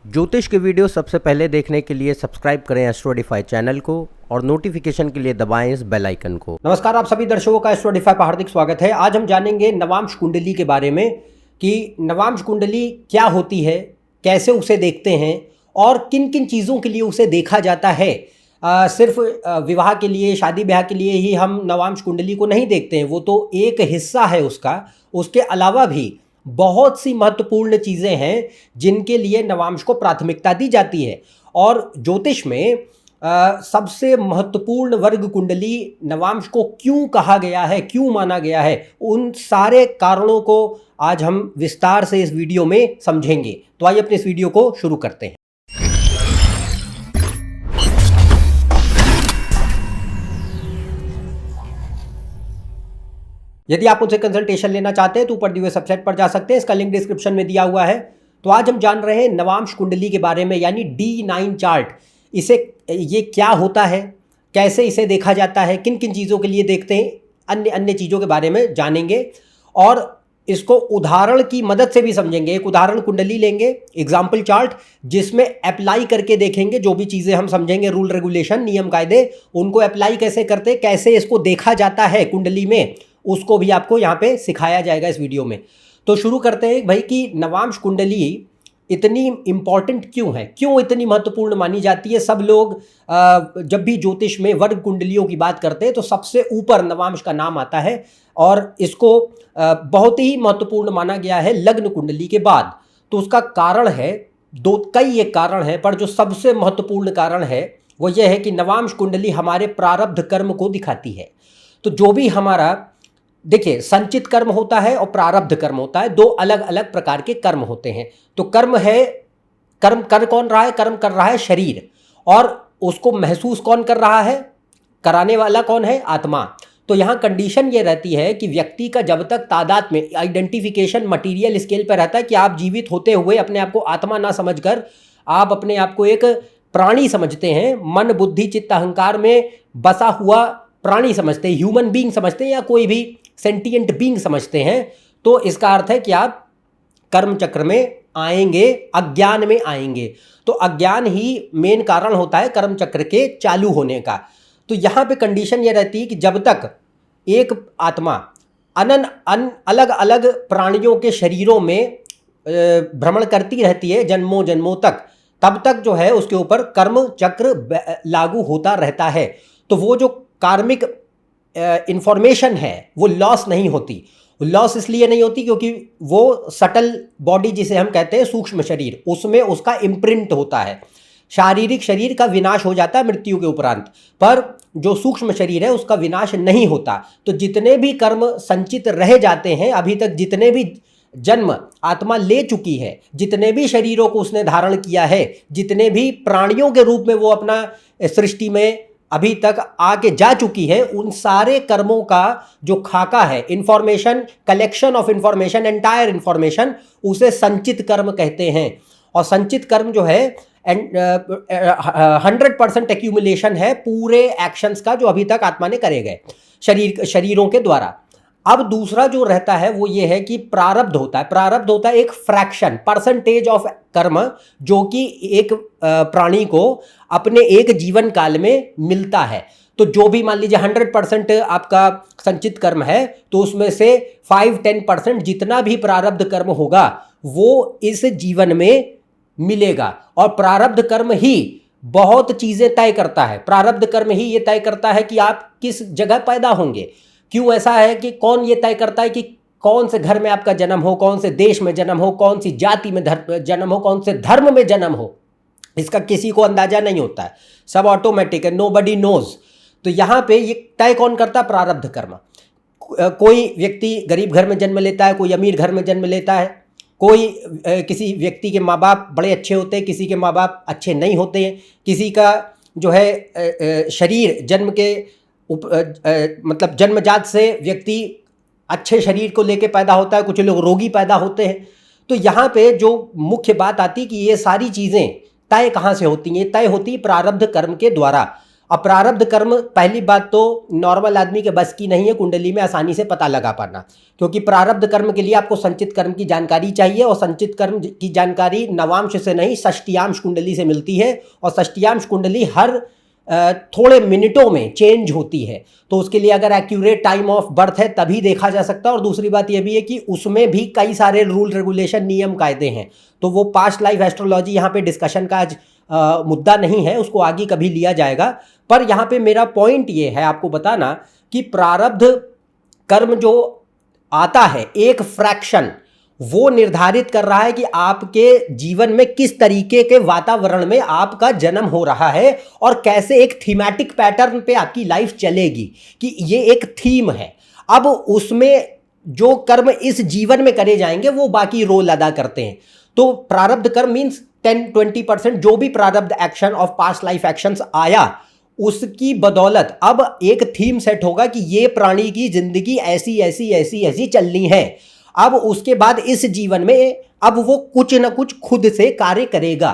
ज्योतिष के वीडियो सबसे पहले देखने के लिए सब्सक्राइब करें एस्ट्रोडिफाई चैनल को और नोटिफिकेशन के लिए दबाएं इस बेल आइकन को। नमस्कार, आप सभी दर्शकों का एस्ट्रोडिफाई पर हार्दिक स्वागत है। आज हम जानेंगे नवांश कुंडली के बारे में कि नवांश कुंडली क्या होती है, कैसे उसे देखते हैं और किन किन चीज़ों के लिए उसे देखा जाता है। सिर्फ विवाह के लिए, शादी ब्याह के लिए ही हम नवांश कुंडली को नहीं देखते हैं, वो तो एक हिस्सा है उसका। उसके अलावा भी बहुत सी महत्वपूर्ण चीज़ें हैं जिनके लिए नवांश को प्राथमिकता दी जाती है। और ज्योतिष में सबसे महत्वपूर्ण वर्ग कुंडली नवांश को क्यों कहा गया है, क्यों माना गया है, उन सारे कारणों को आज हम विस्तार से इस वीडियो में समझेंगे। तो आइए अपने इस वीडियो को शुरू करते हैं। यदि आप मुझसे कंसल्टेशन लेना चाहते हैं तो ऊपर दिए हुए वेबसाइट पर जा सकते हैं, इसका लिंक डिस्क्रिप्शन में दिया हुआ है। तो आज हम जान रहे हैं नवांश कुंडली के बारे में, यानी D9 चार्ट। ये क्या होता है, कैसे इसे देखा जाता है, किन किन चीज़ों के लिए देखते हैं, अन्य अन्य चीज़ों के बारे में जानेंगे और इसको उदाहरण की मदद से भी समझेंगे। एक उदाहरण कुंडली लेंगे, एग्जाम्पल चार्ट, जिसमें अप्लाई करके देखेंगे। जो भी चीज़ें हम समझेंगे, रूल रेगुलेशन, नियम कायदे, उनको अप्लाई कैसे करते, कैसे इसको देखा जाता है कुंडली में, उसको भी आपको यहाँ पे सिखाया जाएगा इस वीडियो में। तो शुरू करते हैं भाई कि नवांश कुंडली इतनी इम्पॉर्टेंट क्यों है, क्यों इतनी महत्वपूर्ण मानी जाती है। सब लोग जब भी ज्योतिष में वर्ग कुंडलियों की बात करते हैं तो सबसे ऊपर नवांश का नाम आता है और इसको बहुत ही महत्वपूर्ण माना गया है लग्न कुंडली के बाद। तो उसका कारण है कई एक कारण है, पर जो सबसे महत्वपूर्ण कारण है वो ये है कि नवांश कुंडली हमारे प्रारब्ध कर्म को दिखाती है। तो जो भी हमारा, देखिए, संचित कर्म होता है और प्रारब्ध कर्म होता है, दो अलग अलग प्रकार के कर्म होते हैं। तो कर्म है, कर्म कर कौन रहा है, कर्म कर रहा है शरीर, और उसको महसूस कौन कर रहा है, कराने वाला कौन है, आत्मा। तो यहाँ कंडीशन ये रहती है कि व्यक्ति का जब तक तादाद में आइडेंटिफिकेशन मटीरियल स्केल पर रहता है कि आप जीवित होते हुए अपने आप को आत्मा ना समझकर आप अपने आप को एक प्राणी समझते हैं, मन बुद्धि चित्त अहंकार में बसा हुआ प्राणी समझते हैं, ह्यूमन बीइंग समझते हैं, या कोई भी सेंटिएंट बीइंग समझते हैं, तो इसका अर्थ है कि आप कर्म चक्र में आएंगे, अज्ञान में आएंगे। तो अज्ञान ही मेन कारण होता है कर्म चक्र के चालू होने का। तो यहाँ पे कंडीशन ये रहती है कि जब तक एक आत्मा अलग अलग प्राणियों के शरीरों में भ्रमण करती रहती है जन्मों जन्मों तक, तब तक जो है उसके ऊपर कर्म चक्र लागू होता रहता है। तो वो जो कार्मिक इंफॉर्मेशन है वो लॉस नहीं होती। लॉस इसलिए नहीं होती क्योंकि वो सटल बॉडी जिसे हम कहते हैं सूक्ष्म शरीर, उसमें उसका इम्प्रिंट होता है। शारीरिक शरीर का विनाश हो जाता है मृत्यु के उपरांत, पर जो सूक्ष्म शरीर है उसका विनाश नहीं होता। तो जितने भी कर्म संचित रह जाते हैं, अभी तक जितने भी जन्म आत्मा ले चुकी है, जितने भी शरीरों को उसने धारण किया है, जितने भी प्राणियों के रूप में वो अपना सृष्टि में अभी तक आके जा चुकी है, उन सारे कर्मों का जो खाका है, information, collection of information, entire information, उसे संचित कर्म कहते हैं। और संचित कर्म जो है 100% एक्यूमुलेशन है पूरे एक्शंस का जो अभी तक आत्मा ने करे गए शरीरों के द्वारा। अब दूसरा जो रहता है वो ये है कि प्रारब्ध होता है। प्रारब्ध होता है एक फ्रैक्शन, परसेंटेज ऑफ कर्म, जो कि एक प्राणी को अपने एक जीवन काल में मिलता है। तो जो भी मान लीजिए 100% आपका संचित कर्म है, तो उसमें से 5-10% जितना भी प्रारब्ध कर्म होगा वो इस जीवन में मिलेगा। और प्रारब्ध कर्म ही बहुत चीज़ें तय करता है। प्रारब्ध कर्म ही ये तय करता है कि आप किस जगह पैदा होंगे। क्यों ऐसा है कि कौन ये तय करता है कि कौन से घर में आपका जन्म हो, कौन से देश में जन्म हो, कौन सी जाति में जन्म हो, कौन से धर्म में जन्म हो, इसका किसी को अंदाजा नहीं होता है, सब ऑटोमेटिक है, नोबडी नोज। तो यहाँ पे ये तय कौन करता है, प्रारब्ध कर्म। कोई व्यक्ति गरीब घर में जन्म लेता है, कोई अमीर घर में जन्म लेता है, कोई किसी व्यक्ति के माँ बाप बड़े अच्छे होते हैं, किसी के माँ बाप अच्छे नहीं होते हैं, किसी का जो है शरीर जन्म के मतलब जन्मजात से व्यक्ति अच्छे शरीर को लेके पैदा होता है, कुछ लोग रोगी पैदा होते हैं। तो यहाँ पे जो मुख्य बात आती है कि ये सारी चीज़ें तय कहाँ से होती हैं, तय होती है प्रारब्ध कर्म के द्वारा। अब प्रारब्ध कर्म, पहली बात तो नॉर्मल आदमी के बस की नहीं है कुंडली में आसानी से पता लगा पाना, क्योंकि प्रारब्ध कर्म के लिए आपको संचित कर्म की जानकारी चाहिए, और संचित कर्म की जानकारी नवांश से नहीं षष्टियांश कुंडली से मिलती है, और षष्टियांश कुंडली हर थोड़े मिनटों में चेंज होती है। तो उसके लिए अगर एक्यूरेट टाइम ऑफ बर्थ है तभी देखा जा सकता है। और दूसरी बात यह भी है कि उसमें भी कई सारे रूल रेगुलेशन, नियम कायदे हैं, तो वो पास्ट लाइफ एस्ट्रोलॉजी यहाँ पे डिस्कशन का आज मुद्दा नहीं है, उसको आगे कभी लिया जाएगा। पर यहाँ पे मेरा पॉइंट ये है आपको बताना कि प्रारब्ध कर्म जो आता है एक फ्रैक्शन, वो निर्धारित कर रहा है कि आपके जीवन में किस तरीके के वातावरण में आपका जन्म हो रहा है और कैसे एक थीमेटिक पैटर्न पे आपकी लाइफ चलेगी, कि ये एक थीम है। अब उसमें जो कर्म इस जीवन में करे जाएंगे वो बाकी रोल अदा करते हैं। तो प्रारब्ध कर्म मीन्स 10-20% जो भी प्रारब्ध action of past life actions आया, उसकी बदौलत अब एक थीम सेट होगा कि ये प्राणी की जिंदगी ऐसी ऐसी ऐसी ऐसी चलनी है। अब उसके बाद इस जीवन में अब वो कुछ ना कुछ खुद से कार्य करेगा।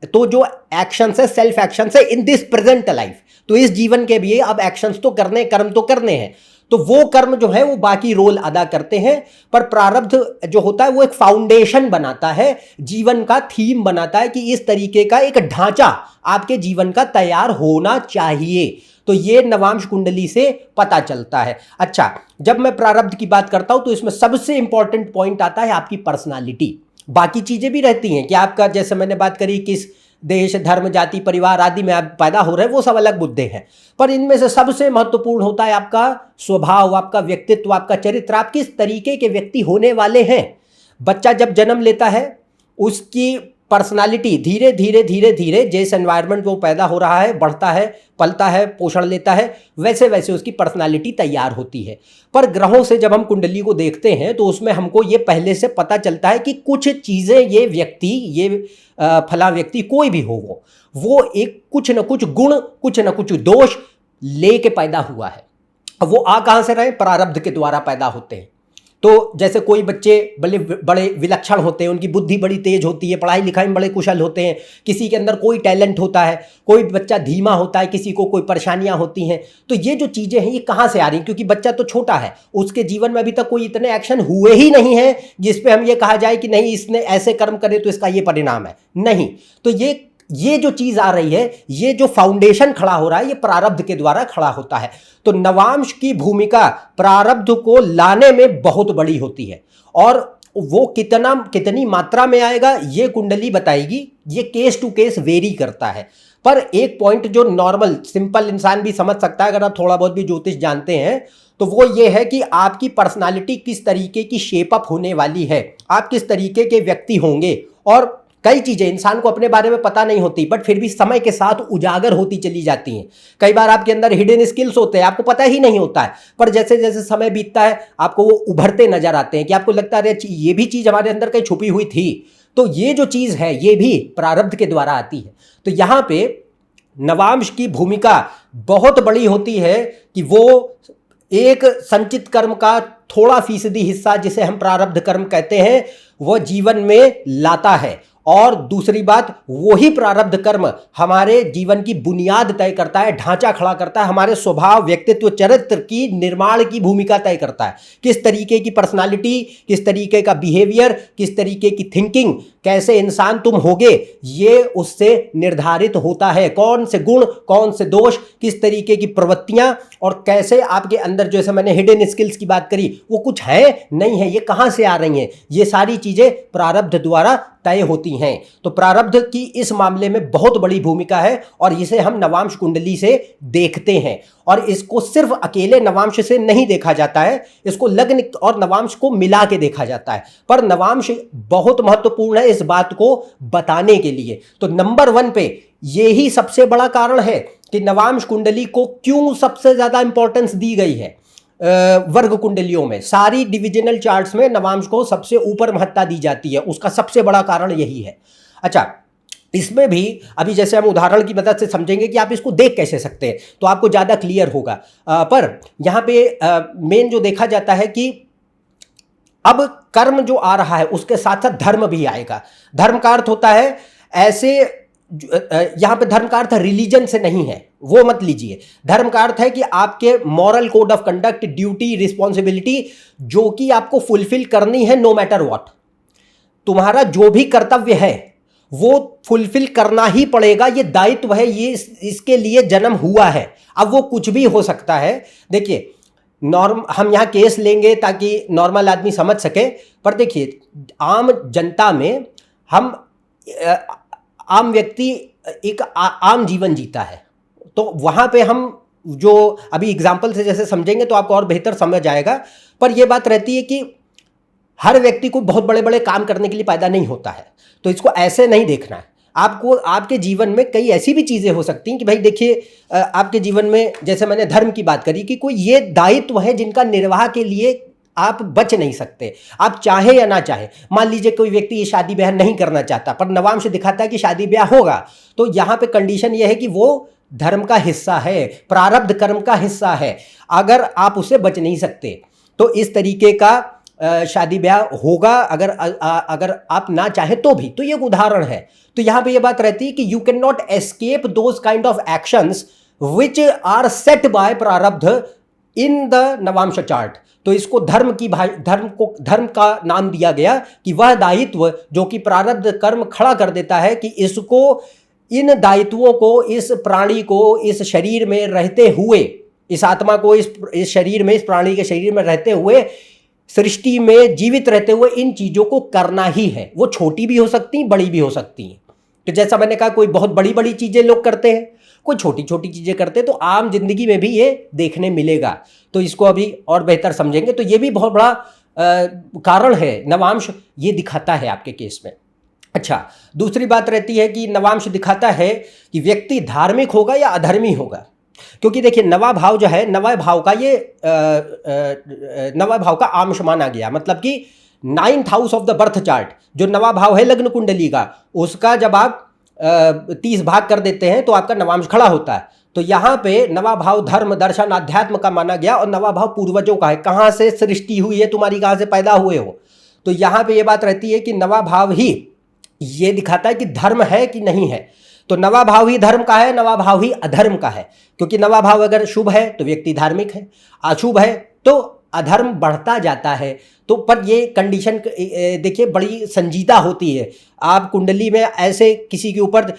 तो जो एक्शंस है, सेल्फ एक्शंस है इन दिस प्रेजेंट लाइफ, तो इस जीवन के भी अब एक्शंस तो करने, कर्म तो करने हैं, तो वो कर्म जो है वो बाकी रोल अदा करते हैं। पर प्रारब्ध जो होता है वो एक फाउंडेशन बनाता है, जीवन का थीम बनाता है कि इस तरीके का एक ढांचा आपके जीवन का तैयार होना चाहिए। तो ये नवांश कुंडली से पता चलता है। अच्छा, जब मैं प्रारब्ध की बात करता हूं तो इसमें सबसे इंपॉर्टेंट पॉइंट आता है आपकी पर्सनालिटी। बाकी चीजें भी रहती हैं कि आपका, जैसे मैंने बात करी किस देश, धर्म, जाति, परिवार आदि में आप पैदा हो रहे हैं, वो सब अलग मुद्दे हैं, पर इनमें से सबसे महत्वपूर्ण होता है आपका स्वभाव, आपका व्यक्तित्व, आपका चरित्र, आप किस तरीके के व्यक्ति होने वाले हैं। बच्चा जब जन्म लेता है उसकी पर्सनालिटी धीरे धीरे धीरे धीरे, जिस एनवायरनमेंट वो पैदा हो रहा है, बढ़ता है, पलता है, पोषण लेता है, वैसे वैसे उसकी पर्सनालिटी तैयार होती है। पर ग्रहों से जब हम कुंडली को देखते हैं तो उसमें हमको ये पहले से पता चलता है कि कुछ चीज़ें ये व्यक्ति, ये फला व्यक्ति कोई भी हो, वो एक कुछ न कुछ गुण, कुछ न कुछ दोष लेके पैदा हुआ है। अब वो आ कहाँ से रहे? प्रारब्ध के द्वारा पैदा होते हैं। तो जैसे कोई बच्चे बड़े विलक्षण होते हैं, उनकी बुद्धि बड़ी तेज होती है, पढ़ाई लिखाई में बड़े कुशल होते हैं, किसी के अंदर कोई टैलेंट होता है, कोई बच्चा धीमा होता है, किसी को कोई परेशानियां होती हैं। तो ये जो चीज़ें हैं ये कहाँ से आ रही हैं? क्योंकि बच्चा तो छोटा है, उसके जीवन में अभी तक कोई इतने एक्शन हुए ही नहीं है जिस पे हम ये कहा जाए कि नहीं इसने ऐसे कर्म करे तो इसका ये परिणाम है। नहीं, तो ये जो चीज आ रही है, ये जो फाउंडेशन खड़ा हो रहा है, ये प्रारब्ध के द्वारा खड़ा होता है। तो नवांश की भूमिका प्रारब्ध को लाने में बहुत बड़ी होती है, और वो कितनी मात्रा में आएगा ये कुंडली बताएगी। ये केस टू केस वेरी करता है। पर एक पॉइंट जो नॉर्मल सिंपल इंसान भी समझ सकता है, अगर आप थोड़ा बहुत भी ज्योतिष जानते हैं, तो वो ये है कि आपकी पर्सनालिटी किस तरीके की शेप अप होने वाली है, आप किस तरीके के व्यक्ति होंगे। और कई चीजें इंसान को अपने बारे में पता नहीं होती, बट फिर भी समय के साथ उजागर होती चली जाती हैं। कई बार आपके अंदर हिडन स्किल्स होते हैं, आपको पता ही नहीं होता है, पर जैसे जैसे समय बीतता है आपको वो उभरते नजर आते हैं कि आपको लगता है ये भी चीज हमारे अंदर कहीं छुपी हुई थी। तो ये जो चीज है ये भी प्रारब्ध के द्वारा आती है। तो यहाँ पे नवांश की भूमिका बहुत बड़ी होती है कि वो एक संचित कर्म का थोड़ा फीसदी हिस्सा, जिसे हम प्रारब्ध कर्म कहते हैं, वह जीवन में लाता है। और दूसरी बात, वही प्रारब्ध कर्म हमारे जीवन की बुनियाद तय करता है, ढांचा खड़ा करता है, हमारे स्वभाव, व्यक्तित्व, चरित्र की निर्माण की भूमिका तय करता है। किस तरीके की पर्सनालिटी, किस तरीके का बिहेवियर, किस तरीके की थिंकिंग, कैसे इंसान तुम होगे, ये उससे निर्धारित होता है। कौन से गुण, कौन से दोष, किस तरीके की प्रवृत्तियां, और कैसे आपके अंदर, जैसे मैंने हिडन स्किल्स की बात करी, वो कुछ है नहीं है, ये कहां से आ रही हैं, ये सारी चीजें प्रारब्ध द्वारा तय होती हैं। तो प्रारब्ध की इस मामले में बहुत बड़ी भूमिका है, और इसे हम नवांश कुंडली से देखते हैं। और इसको सिर्फ अकेले नवांश से नहीं देखा जाता है, इसको लग्न और नवांश को मिला के देखा जाता है। पर नवांश बहुत महत्वपूर्ण है इस बात को बताने के लिए। तो नंबर 1 पे यही सबसे बड़ा कारण है कि नवांश कुंडली को क्यों सबसे ज्यादा इंपॉर्टेंस दी गई है। वर्ग कुंडलियों में, सारी डिविजनल चार्ट्स में नवांश को सबसे ऊपर महत्ता दी जाती है, उसका सबसे बड़ा कारण यही है। अच्छा, इसमें भी अभी जैसे हम उदाहरण की मदद से समझेंगे कि आप इसको देख कैसे सकते हैं, तो आपको ज़्यादा क्लियर होगा। पर यहाँ पे मेन जो देखा जाता है कि अब कर्म जो आ रहा है उसके साथ साथ धर्म भी आएगा। धर्म का अर्थ होता है ऐसे यहाँ पे धर्म का अर्थ रिलीजन से नहीं है, वो मत लीजिए। धर्म का अर्थ है कि आपके moral code of conduct, duty, responsibility जो कि आपको फुलफिल करनी है नो मैटर व्हाट। तुम्हारा जो भी कर्तव्य है वो फुलफिल करना ही पड़ेगा, ये दायित्व है, ये इसके लिए जन्म हुआ है। अब वो कुछ भी हो सकता है। देखिए हम यहाँ केस लेंगे ताकि नॉर्मल आदमी समझ सके, पर देखिए आम जनता में हम आम व्यक्ति एक आम जीवन जीता है, तो वहाँ पे हम जो अभी एग्जाम्पल से जैसे समझेंगे तो आपको और बेहतर समझ आएगा। पर यह बात रहती है कि हर व्यक्ति को बहुत बड़े बड़े काम करने के लिए पैदा नहीं होता है, तो इसको ऐसे नहीं देखना है। आपको आपके जीवन में कई ऐसी भी चीज़ें हो सकती हैं कि भाई देखिए आपके जीवन में, जैसे मैंने धर्म की बात करी, कि कोई ये दायित्व है जिनका निर्वाह के लिए आप बच नहीं सकते, आप चाहे या ना चाहे। मान लीजिए कोई व्यक्ति ये शादी ब्याह नहीं करना चाहता पर नवांश दिखाता है कि शादी ब्याह होगा, तो यहाँ पे कंडीशन ये है कि वो धर्म का हिस्सा है, प्रारब्ध कर्म का हिस्सा है, अगर आप उससे बच नहीं सकते तो इस तरीके का शादी ब्याह होगा, अगर आप ना चाहे तो भी। तो ये एक उदाहरण है। तो यहाँ पे ये बात रहती है कि you can not escape those kind of actions which are set by प्रारब्ध इन द नवांश चार्ट। तो इसको धर्म का नाम दिया गया कि वह दायित्व जो कि प्रारब्ध कर्म खड़ा कर देता है कि इसको, इन दायित्वों को, इस प्राणी को इस शरीर में रहते हुए, इस आत्मा को इस शरीर में, इस प्राणी के शरीर में रहते हुए, सृष्टि में जीवित रहते हुए इन चीज़ों को करना ही है। वो छोटी भी हो सकती हैं, बड़ी भी हो सकती हैं। तो जैसा मैंने कहा, कोई बहुत बड़ी बड़ी चीज़ें लोग करते हैं, कोई छोटी छोटी चीज़ें करते हैं, तो आम जिंदगी में भी ये देखने मिलेगा। तो इसको अभी और बेहतर समझेंगे। तो ये भी बहुत बड़ा कारण है, नवांश ये दिखाता है आपके केस में। अच्छा, दूसरी बात रहती है कि नवांश दिखाता है कि व्यक्ति धार्मिक होगा या अधर्मी होगा। क्योंकि देखिए नवा भाव जो है, नवा भाव का ये नवा भाव का आंश माना गया, मतलब कि 9th house of the birth chart जो नवा भाव है लग्न कुंडली का, उसका जब आप 30 भाग कर देते हैं तो आपका नवांश खड़ा होता है। तो यहाँ पे नवा भाव धर्म, दर्शन, आध्यात्म का माना गया, और नवा भाव पूर्वजों का है, कहाँ से सृष्टि हुई है तुम्हारी, कहाँ से पैदा हुए हो। तो यहाँ पे ये बात रहती है कि नवा भाव ही ये दिखाता है कि धर्म है कि नहीं है। तो नवा भाव ही धर्म का है, नवा भाव ही अधर्म का है। क्योंकि नवा भाव अगर शुभ है तो व्यक्ति धार्मिक है, अशुभ है तो अधर्म बढ़ता जाता है। तो पर ये कंडीशन देखिए बड़ी संजीदा होती है। आप कुंडली में ऐसे किसी के ऊपर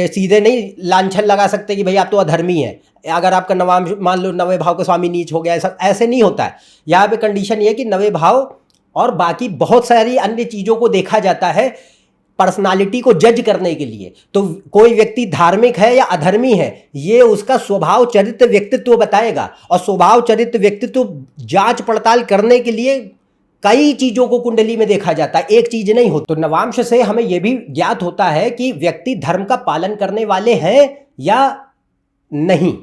सीधे नहीं लांछन लगा सकते कि भाई आप तो अधर्मी है, अगर आपका नवांश मान लो नवे भाव का स्वामी नीच हो गया, ऐसे नहीं होता है। यहाँ पे कंडीशन ये है कि नवे भाव और बाकी बहुत सारी अन्य चीज़ों को देखा जाता है पर्सनालिटी को जज करने के लिए। तो कोई व्यक्ति धार्मिक है या अधर्मी है, ये उसका स्वभाव चरित्र व्यक्तित्व बताएगा, और स्वभाव चरित्र व्यक्तित्व जांच पड़ताल करने के लिए कई चीजों को कुंडली में देखा जाता है, एक चीज नहीं होती। तो नवांश से हमें यह भी ज्ञात होता है कि व्यक्ति धर्म का पालन करने वाले हैं या नहीं।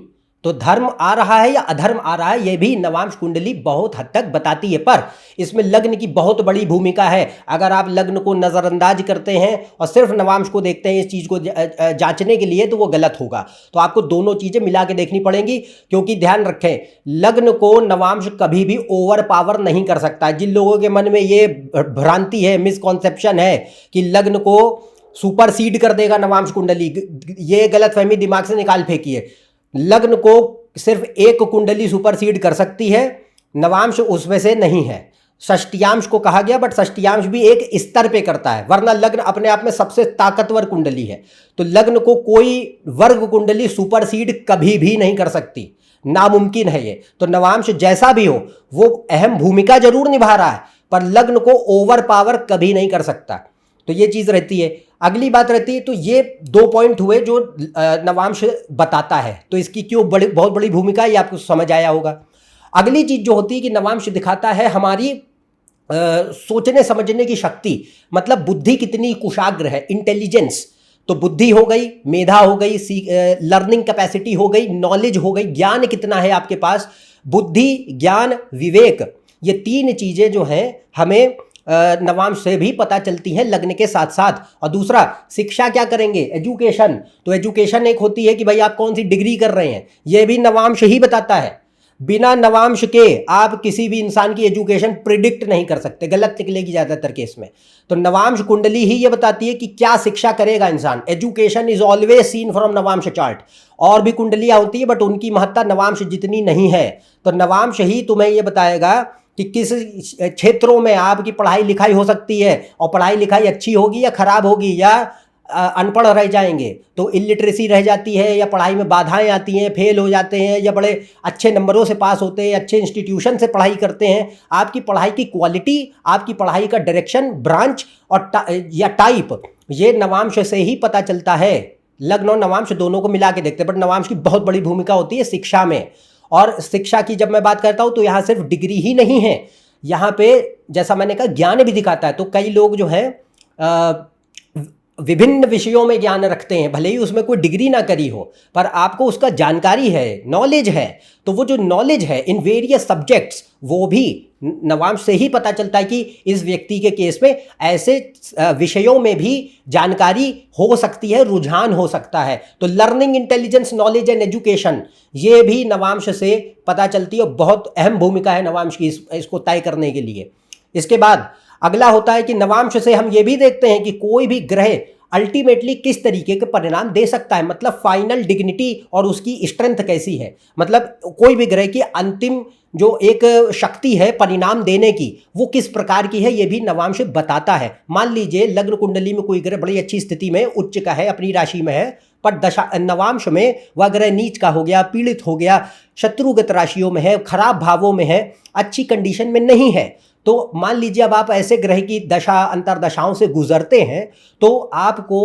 तो धर्म आ रहा है या अधर्म आ रहा है, यह भी नवांश कुंडली बहुत हद तक बताती है। पर इसमें लग्न की बहुत बड़ी भूमिका है। अगर आप लग्न को नज़रअंदाज करते हैं और सिर्फ नवांश को देखते हैं इस चीज़ को जांचने के लिए, तो वो गलत होगा। तो आपको दोनों चीज़ें मिला के देखनी पड़ेंगी। क्योंकि ध्यान रखें, लग्न को नवांश कभी भी ओवर पावर नहीं कर सकता। जिन लोगों के मन में ये भ्रांति है, मिसकॉन्सेप्शन है कि लग्न को सुपर सीड कर देगा नवांश कुंडली, ये गलतफहमी दिमाग से निकाल फेंकिए। लग्न को सिर्फ एक कुंडली सुपरसीड कर सकती है, नवांश उसमें से नहीं है। षष्टियांश को कहा गया, बट षष्टियांश भी एक स्तर पे करता है, वरना लग्न अपने आप में सबसे ताकतवर कुंडली है। तो लग्न को कोई वर्ग कुंडली सुपरसीड कभी भी नहीं कर सकती, नामुमकिन है ये। तो नवांश जैसा भी हो वो अहम भूमिका जरूर निभा रहा है, पर लग्न को ओवर पावर कभी नहीं कर सकता। तो ये चीज़ रहती है। अगली बात रहती है, तो ये 2 पॉइंट हुए जो नवांश बताता है। तो इसकी क्यों बहुत बड़ी भूमिका है, ये आपको समझ आया होगा। अगली चीज़ जो होती है कि नवांश दिखाता है हमारी सोचने समझने की शक्ति, मतलब बुद्धि कितनी कुशाग्र है, इंटेलिजेंस। तो बुद्धि हो गई, मेधा हो गई, लर्निंग कैपेसिटी हो गई, नॉलेज हो गई, ज्ञान कितना है आपके पास। बुद्धि, ज्ञान, विवेक, ये 3 चीज़ें जो हैं हमें नवांश से भी पता चलती हैं लग्न के साथ साथ। और दूसरा, शिक्षा क्या करेंगे, एजुकेशन। तो एजुकेशन एक होती है कि भाई आप कौन सी डिग्री कर रहे हैं, ये भी नवांश ही बताता है। बिना नवांश के आप किसी भी इंसान की एजुकेशन प्रिडिक्ट नहीं कर सकते, गलत निकलेगी ज़्यादातर केस में। तो नवांश कुंडली ही ये बताती है कि क्या शिक्षा करेगा इंसान। Education is always seen from Navamsa chart. और भी कुंडलियाँ होती है बट उनकी महत्ता नवांश जितनी नहीं है। तो नवांश ही तुम्हें ये बताएगा कि किस क्षेत्रों में आपकी पढ़ाई लिखाई हो सकती है, और पढ़ाई लिखाई अच्छी होगी या खराब होगी, या अनपढ़ रह जाएंगे तो इलिटरेसी रह जाती है, या पढ़ाई में बाधाएं आती हैं, फेल हो जाते हैं, या बड़े अच्छे नंबरों से पास होते हैं, अच्छे इंस्टीट्यूशन से पढ़ाई करते हैं। आपकी पढ़ाई की क्वालिटी, आपकी पढ़ाई का डायरेक्शन, ब्रांच और या टाइप, ये नवांश से ही पता चलता है। लग्न और नवांश दोनों को मिला के देखते हैं, बट नवांश की बहुत बड़ी भूमिका होती है शिक्षा में। और शिक्षा की जब मैं बात करता हूँ तो यहाँ सिर्फ डिग्री ही नहीं है, यहाँ पे जैसा मैंने कहा ज्ञान भी दिखाता है। तो कई लोग जो है विभिन्न विषयों में ज्ञान रखते हैं, भले ही उसमें कोई डिग्री ना करी हो, पर आपको उसका जानकारी है, नॉलेज है। तो वो जो नॉलेज है इन वेरियस सब्जेक्ट्स, वो भी नवांश से ही पता चलता है कि इस व्यक्ति के केस में ऐसे विषयों में भी जानकारी हो सकती है, रुझान हो सकता है। तो learning, intelligence, knowledge and education, ये भी नवांश से पता चलती है। बहुत अहम भूमिका है नवांश की इसको तय करने के लिए। इसके बाद अगला होता है कि नवांश से हम ये भी देखते हैं कि कोई भी ग्रह अल्टीमेटली किस तरीके के परिणाम दे सकता है, मतलब फाइनल डिग्निटी और उसकी स्ट्रेंथ कैसी है। मतलब कोई भी ग्रह की अंतिम जो एक शक्ति है परिणाम देने की, वो किस प्रकार की है, ये भी नवांश बताता है। मान लीजिए लग्न कुंडली में कोई ग्रह बड़ी अच्छी स्थिति में, उच्च का है, अपनी राशि में है, पर दशा नवांश में वह ग्रह नीच का हो गया, पीड़ित हो गया, शत्रुगत राशियों में है, खराब भावों में है, अच्छी कंडीशन में नहीं है। तो मान लीजिए अब आप ऐसे ग्रह की दशा अंतरदशाओं से गुजरते हैं तो आपको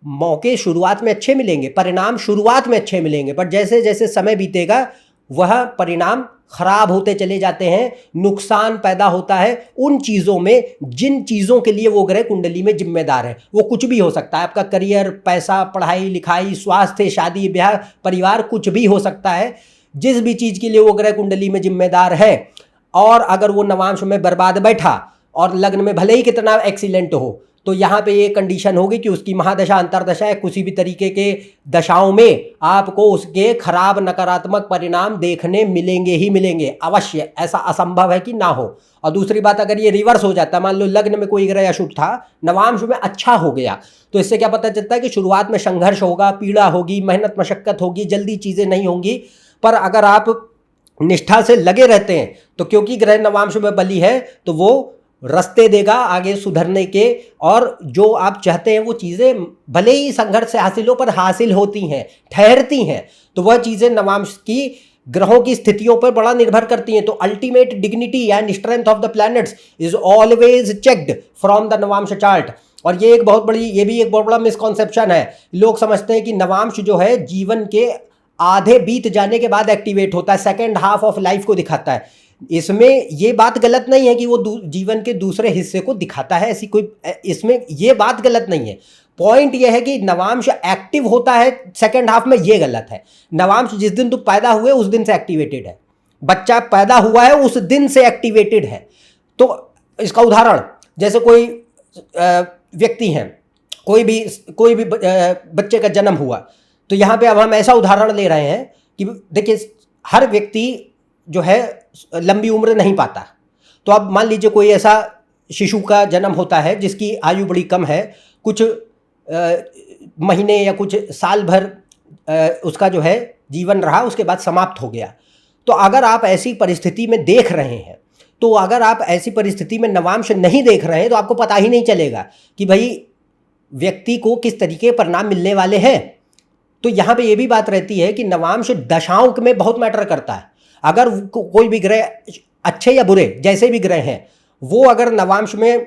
मौके शुरुआत में अच्छे मिलेंगे, परिणाम शुरुआत में अच्छे मिलेंगे, पर जैसे जैसे समय बीतेगा वह परिणाम खराब होते चले जाते हैं, नुकसान पैदा होता है उन चीज़ों में जिन चीज़ों के लिए वो ग्रह कुंडली में जिम्मेदार है। वो कुछ भी हो सकता है, आपका करियर, पैसा, पढ़ाई लिखाई, स्वास्थ्य, शादी ब्याह, परिवार, कुछ भी हो सकता है। जिस भी चीज़ के लिए वो ग्रह कुंडली में जिम्मेदार है, और अगर वो नवांश में बर्बाद बैठा और लग्न में भले ही कितना एक्सीलेंट हो, तो यहाँ पे ये कंडीशन होगी कि उसकी महादशा, अंतरदशा या किसी भी तरीके के दशाओं में आपको उसके खराब नकारात्मक परिणाम देखने मिलेंगे ही मिलेंगे, अवश्य। ऐसा असंभव है कि ना हो। और दूसरी बात, अगर ये रिवर्स हो जाता है, मान लो लग्न में कोई ग्रह अशुभ था, नवांश में अच्छा हो गया, तो इससे क्या पता चलता है कि शुरुआत में संघर्ष होगा, पीड़ा होगी, मेहनत मशक्कत होगी, जल्दी चीज़ें नहीं होंगी। पर अगर आप निष्ठा से लगे रहते हैं तो क्योंकि ग्रह नवांश में बली है तो वो रास्ते देगा आगे सुधरने के, और जो आप चाहते हैं वो चीज़ें भले ही संघर्ष से हासिल हो पर हासिल होती हैं, ठहरती हैं। तो वह चीज़ें नवांश की ग्रहों की स्थितियों पर बड़ा निर्भर करती हैं। तो ultimate dignity and strength of the planets is always checked from the Navamsa chart. और ये भी एक बहुत बड़ा मिसकॉन्सेप्शन है। लोग समझते हैं कि नवांश जो है जीवन के आधे बीत जाने के बाद एक्टिवेट होता है, सेकेंड हाफ ऑफ लाइफ को दिखाता है। इसमें ये बात गलत नहीं है कि वो जीवन के दूसरे हिस्से को दिखाता है, ऐसी कोई इसमें ये बात गलत नहीं है। पॉइंट ये है कि नवांश एक्टिव होता है सेकेंड हाफ में, ये गलत है। नवांश जिस दिन तुम पैदा हुए उस दिन से एक्टिवेटेड है, बच्चा पैदा हुआ है उस दिन से एक्टिवेटेड है। तो इसका उदाहरण, जैसे कोई व्यक्ति हैं, कोई भी बच्चे का जन्म हुआ, तो यहाँ पे अब हम ऐसा उदाहरण ले रहे हैं कि देखिए हर व्यक्ति जो है लंबी उम्र नहीं पाता। तो अब मान लीजिए कोई ऐसा शिशु का जन्म होता है जिसकी आयु बड़ी कम है, कुछ महीने या कुछ साल भर उसका जो है जीवन रहा, उसके बाद समाप्त हो गया। तो अगर आप ऐसी परिस्थिति में देख रहे हैं, तो अगर आप ऐसी परिस्थिति में नवांश नहीं देख रहे हैं तो आपको पता ही नहीं चलेगा कि भाई व्यक्ति को किस तरीके परिणाम मिलने वाले हैं। तो यहाँ पे ये भी बात रहती है कि नवांश दशाओं में बहुत मैटर करता है। अगर कोई भी ग्रह अच्छे या बुरे जैसे भी ग्रह हैं, वो अगर नवांश में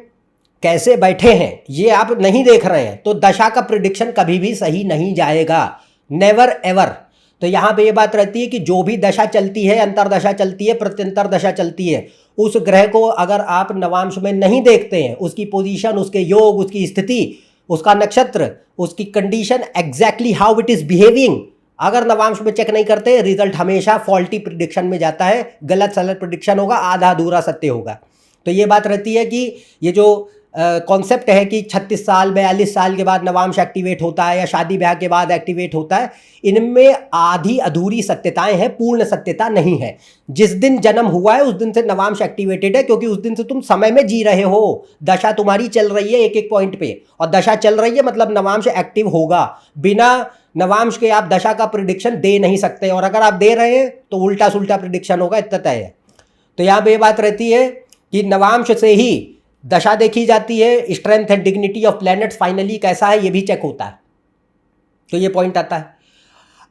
कैसे बैठे हैं ये आप नहीं देख रहे हैं, तो दशा का प्रिडिक्शन कभी भी सही नहीं जाएगा, नेवर एवर। तो यहाँ पे ये बात रहती है कि जो भी दशा चलती है, अंतरदशा चलती है, प्रत्यंतर दशा चलती है, उस ग्रह को अगर आप नवांश में नहीं देखते हैं, उसकी पोजीशन, उसके योग, उसकी स्थिति, उसका नक्षत्र, उसकी condition, exactly how it is behaving, अगर नवांश में चेक नहीं करते, रिजल्ट हमेशा फॉल्टी प्रिडिक्शन में जाता है, गलत सलत प्रिडिक्शन होगा, आधा अधूरा सत्य होगा। तो ये बात रहती है कि ये जो कॉन्सेप्ट है कि 36 साल 42 साल के बाद नवांश एक्टिवेट होता है या शादी ब्याह के बाद एक्टिवेट होता है, इनमें आधी अधूरी सत्यताएं हैं, पूर्ण सत्यता नहीं है। जिस दिन जन्म हुआ है उस दिन से नवांश एक्टिवेटेड है, क्योंकि उस दिन से तुम समय में जी रहे हो, दशा तुम्हारी चल रही है एक एक पॉइंट पे, और दशा चल रही है मतलब नवांश एक्टिव होगा। बिना नवांश के आप दशा का प्रिडिक्शन दे नहीं सकते, और अगर आप दे रहे हैं तो उल्टा सुल्टा प्रिडिक्शन होगा, इतना तय है। तो यहाँ पे ये बात रहती है कि नवांश से ही दशा देखी जाती है, strength and dignity of planets finally कैसा है ये भी चेक होता है। तो ये पॉइंट आता है।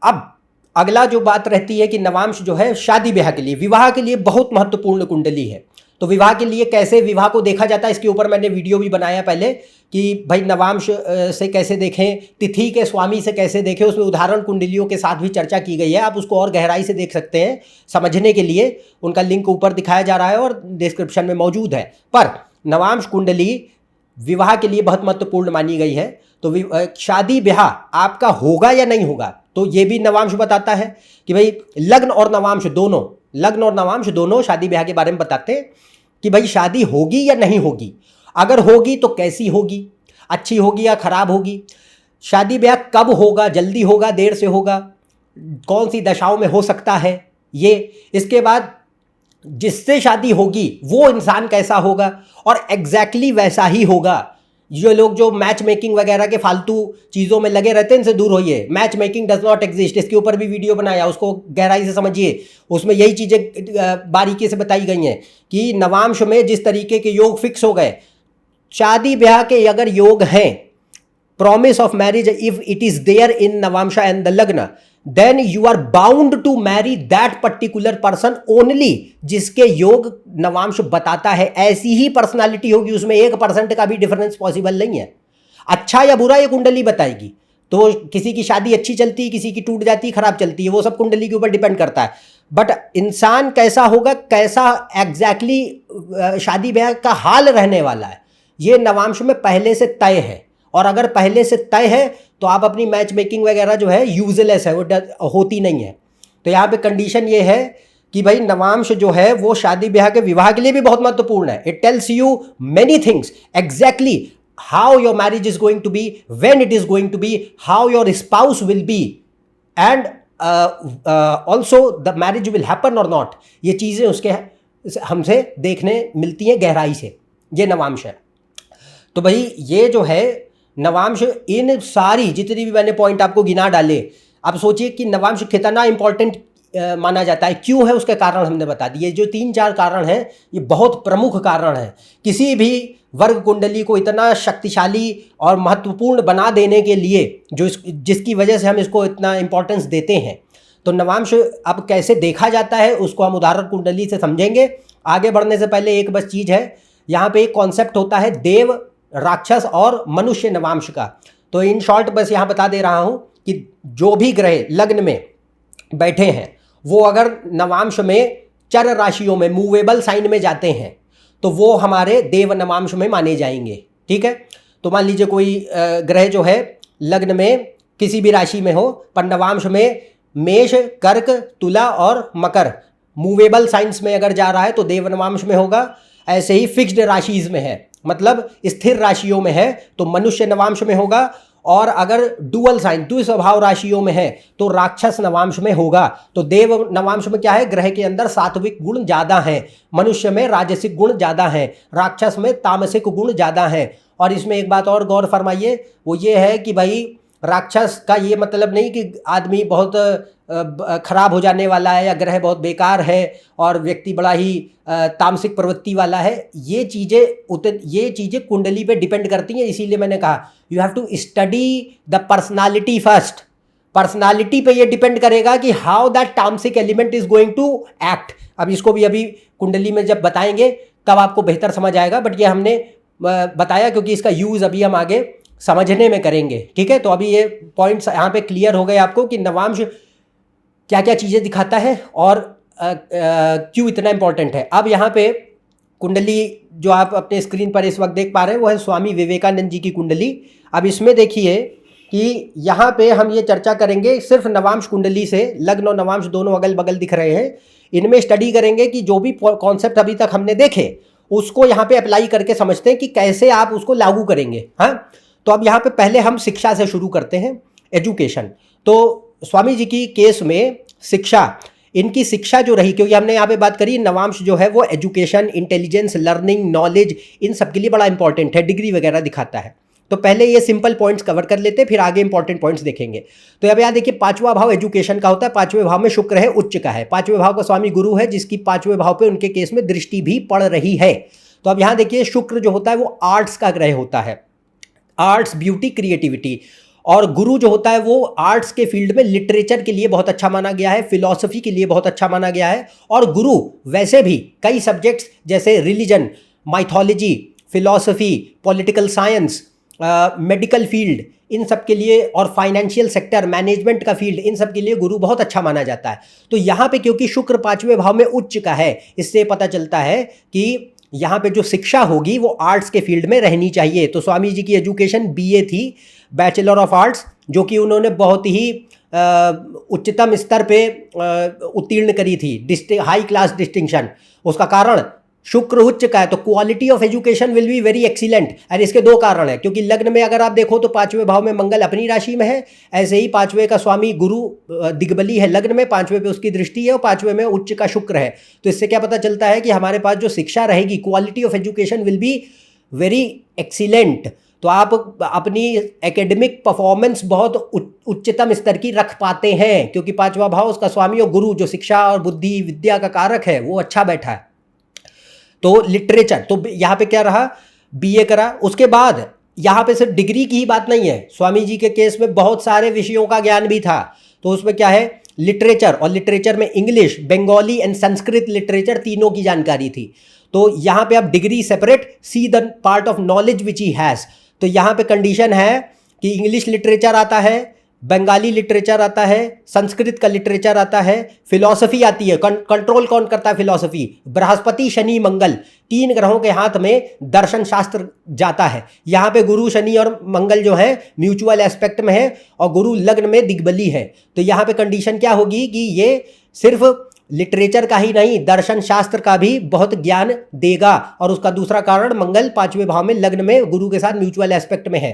अब अगला जो बात रहती है कि नवांश जो है शादी ब्याह के लिए, विवाह के लिए बहुत महत्वपूर्ण कुंडली है। तो विवाह के लिए कैसे विवाह को देखा जाता है, इसके ऊपर मैंने वीडियो भी बनाया पहले कि भाई नवांश से कैसे देखें, तिथि के स्वामी से कैसे देखें, उसमें उदाहरण कुंडलियों के साथ भी चर्चा की गई है। आप उसको और गहराई से देख सकते हैं समझने के लिए, उनका लिंक ऊपर दिखाया जा रहा है और डिस्क्रिप्शन में मौजूद है। पर नवांश कुंडली विवाह के लिए बहुत महत्वपूर्ण मानी गई है। तो शादी ब्याह आपका होगा या नहीं होगा, तो ये भी नवांश बताता है कि भाई लग्न और नवांश दोनों शादी ब्याह के बारे में बताते हैं कि भाई शादी होगी या नहीं होगी। अगर होगी तो कैसी होगी, अच्छी होगी या खराब होगी, शादी ब्याह कब होगा, जल्दी होगा देर से होगा, कौन सी दशाओं में हो सकता है ये, इसके बाद जिससे शादी होगी वो इंसान कैसा होगा, और एग्जैक्टली वैसा ही होगा। ये लोग जो मैच मेकिंग वगैरह के फालतू चीज़ों में लगे रहते हैं, इनसे दूर होइए। Match making does not exist, इसके ऊपर भी वीडियो बनाया, उसको गहराई से समझिए। उसमें यही चीज़ें बारीकी से बताई गई हैं कि नवांश में जिस तरीके के योग फिक्स हो गए, शादी ब्याह के अगर योग हैं, promise of marriage if it is there in नवांशा एंड द लग्न, then you are bound to marry that particular person only जिसके योग नवांश बताता है। ऐसी ही पर्सनालिटी होगी, उसमें 1% का भी डिफरेंस पॉसिबल नहीं है। अच्छा या बुरा ये कुंडली बताएगी। तो किसी की शादी अच्छी चलती है, किसी की टूट जाती है, खराब चलती है, वो सब कुंडली के ऊपर डिपेंड करता है। बट इंसान कैसा होगा, कैसा एग्जैक्टली शादी ब्याह का हाल रहने वाला है, ये नवांश में पहले से तय है। और अगर पहले से तय है तो आप अपनी मैच मेकिंग वगैरह जो है यूजलेस है, वो होती नहीं है। तो यहाँ पे कंडीशन ये है कि भाई नवांश जो है वो शादी ब्याह के विवाह के लिए भी बहुत महत्वपूर्ण है। It tells you many things, exactly how your marriage is going to be, when it is going to be, how your spouse will be, and also the marriage will happen और नॉट। ये चीज़ें उसके हमसे देखने मिलती हैं गहराई से। ये नवांश है। तो भाई ये जो है नवांश, इन सारी जितनी भी मैंने पॉइंट आपको गिना डाले, आप सोचिए कि नवांश कितना इंपॉर्टेंट माना जाता है। क्यों है उसके कारण हमने बता दिए। जो 3-4 कारण हैं ये बहुत प्रमुख कारण हैं किसी भी वर्ग कुंडली को इतना शक्तिशाली और महत्वपूर्ण बना देने के लिए, जो जिसकी वजह से हम इसको इतना इंपॉर्टेंस देते हैं। तो नवांश अब कैसे देखा जाता है उसको हम उदाहरण कुंडली से समझेंगे। आगे बढ़ने से पहले एक बस चीज़ है, यहाँ पे एक कॉन्सेप्ट होता है देव, राक्षस और मनुष्य नवांश का। तो इन शॉर्ट बस यहाँ बता दे रहा हूँ कि जो भी ग्रह लग्न में बैठे हैं वो अगर नवांश में चर राशियों में मूवेबल साइन में जाते हैं तो वो हमारे देव नवांश में माने जाएंगे। ठीक है। तो मान लीजिए कोई ग्रह जो है लग्न में किसी भी राशि में हो, पर नवांश में मेष, कर्क, तुला और मकर मूवेबल साइंस में अगर जा रहा है तो देव नवांश में होगा। ऐसे ही फिक्स्ड राशिज में है, मतलब स्थिर राशियों में है तो मनुष्य नवांश में होगा। और अगर डुअल साइन, द्विस्वभाव राशियों में है तो राक्षस नवांश में होगा। तो देव नवांश में क्या है, ग्रह के अंदर सात्विक गुण ज़्यादा हैं, मनुष्य में राजसिक गुण ज़्यादा हैं, राक्षस में तामसिक गुण ज़्यादा हैं। और इसमें एक बात और गौर फरमाइए, वो ये है कि भाई राक्षस का ये मतलब नहीं कि आदमी बहुत खराब हो जाने वाला है या ग्रह बहुत बेकार है और व्यक्ति बड़ा ही तामसिक प्रवृत्ति वाला है। ये चीज़ें कुंडली पे डिपेंड करती हैं। इसीलिए मैंने कहा you have to study the personality first. Personality पे ये डिपेंड करेगा कि हाउ दैट तामसिक element is going to act. अब इसको भी अभी कुंडली में जब बताएंगे तब आपको बेहतर समझ आएगा, बट ये हमने बताया क्योंकि इसका यूज़ अभी हम आगे समझने में करेंगे। ठीक है। तो अभी ये पॉइंट्स यहाँ पे क्लियर हो गए आपको कि नवांश क्या क्या चीज़ें दिखाता है और क्यों इतना इम्पोर्टेंट है। अब यहाँ पे कुंडली जो आप अपने स्क्रीन पर इस वक्त देख पा रहे हैं वो है स्वामी विवेकानंद जी की कुंडली। अब इसमें देखिए कि यहाँ पे हम ये चर्चा करेंगे सिर्फ नवांश कुंडली से। लग्न और नवांश दोनों अगल बगल दिख रहे हैं, इनमें स्टडी करेंगे कि जो भी कॉन्सेप्ट अभी तक हमने देखे उसको यहाँ पे अप्लाई करके समझते हैं कि कैसे आप उसको लागू करेंगे। हाँ, तो अब यहाँ पे पहले हम शिक्षा से शुरू करते हैं, एजुकेशन। तो स्वामी जी की केस में शिक्षा, इनकी शिक्षा जो रही, क्योंकि हमने यहाँ पे बात करी नवांश जो है वो एजुकेशन, इंटेलिजेंस, लर्निंग, नॉलेज, इन सब के लिए बड़ा इंपॉर्टेंट है, डिग्री वगैरह दिखाता है। तो पहले ये सिंपल पॉइंट्स कवर कर लेते हैं, फिर आगे इंपॉर्टेंट पॉइंट्स देखेंगे। तो अब यहाँ देखिए, पांचवा भाव एजुकेशन का होता है, पांचवें भाव में शुक्र है, उच्च का है, पांचवें भाव का स्वामी गुरु है, जिसकी पांचवें भाव पे उनके केस में दृष्टि भी पड़ रही है। तो अब यहाँ देखिए, शुक्र जो होता है वो आर्ट्स का ग्रह होता है, आर्ट्स, ब्यूटी, क्रिएटिविटी। और गुरु जो होता है वो आर्ट्स के फील्ड में लिटरेचर के लिए बहुत अच्छा माना गया है, फिलॉसफी के लिए बहुत अच्छा माना गया है। और गुरु वैसे भी कई सब्जेक्ट्स जैसे religion, mythology, philosophy, political science, medical field, इन सब के लिए, और फाइनेंशियल सेक्टर, मैनेजमेंट का फील्ड, इन सब के लिए गुरु बहुत अच्छा माना जाता है। तो यहाँ पे क्योंकि शुक्र पांचवें भाव में उच्च का है, इससे पता चलता है कि यहाँ पे जो शिक्षा होगी वो आर्ट्स के फील्ड में रहनी चाहिए। तो स्वामी जी की एजुकेशन बीए थी, बैचलर ऑफ आर्ट्स, जो कि उन्होंने बहुत ही उच्चतम स्तर पे उत्तीर्ण करी थी, हाई क्लास डिस्टिंक्शन। उसका कारण शुक्र उच्च का है, तो quality of education will be very excellent. और इसके दो कारण है, क्योंकि लग्न में अगर आप देखो तो पांचवें भाव में मंगल अपनी राशि में है, ऐसे ही पांचवें का स्वामी गुरु दिग्बली है लग्न में, पांचवें पे उसकी दृष्टि है, और पांचवें में उच्च का शुक्र है। तो इससे क्या पता चलता है कि हमारे पास जो शिक्षा रहेगी, quality of education will be very excellent. तो आप अपनी एकेडमिक परफॉर्मेंस बहुत उच्चतम स्तर की रख पाते हैं, क्योंकि पांचवा भाव उसका स्वामी और गुरु जो शिक्षा और बुद्धि विद्या का कारक है वो अच्छा बैठा है। तो लिटरेचर, तो यहाँ पे क्या रहा, बीए करा। उसके बाद यहाँ पे सिर्फ डिग्री की ही बात नहीं है, स्वामी जी के केस में बहुत सारे विषयों का ज्ञान भी था। तो उसमें क्या है, लिटरेचर, और लिटरेचर में English, Bengali and Sanskrit literature, तीनों की जानकारी थी। तो यहाँ पे अब degree separate, see the part of knowledge which he has. तो यहाँ पे कंडीशन है कि इंग्लिश लिटरेचर आता है, बंगाली लिटरेचर आता है, संस्कृत का लिटरेचर आता है, फिलॉसफी आती है। कंट्रोल कौन करता है फिलॉसफी? बृहस्पति, शनि, मंगल, तीन ग्रहों के हाथ में दर्शन शास्त्र जाता है। यहाँ पे गुरु, शनि और मंगल जो है म्यूचुअल एस्पेक्ट में है, और गुरु लग्न में दिग्बली है। तो यहाँ पे कंडीशन क्या होगी कि ये सिर्फ लिटरेचर का ही नहीं, दर्शन शास्त्र का भी बहुत ज्ञान देगा। और उसका दूसरा कारण, मंगल पांचवें भाव में लग्न में गुरु के साथ म्यूचुअल एस्पेक्ट में है।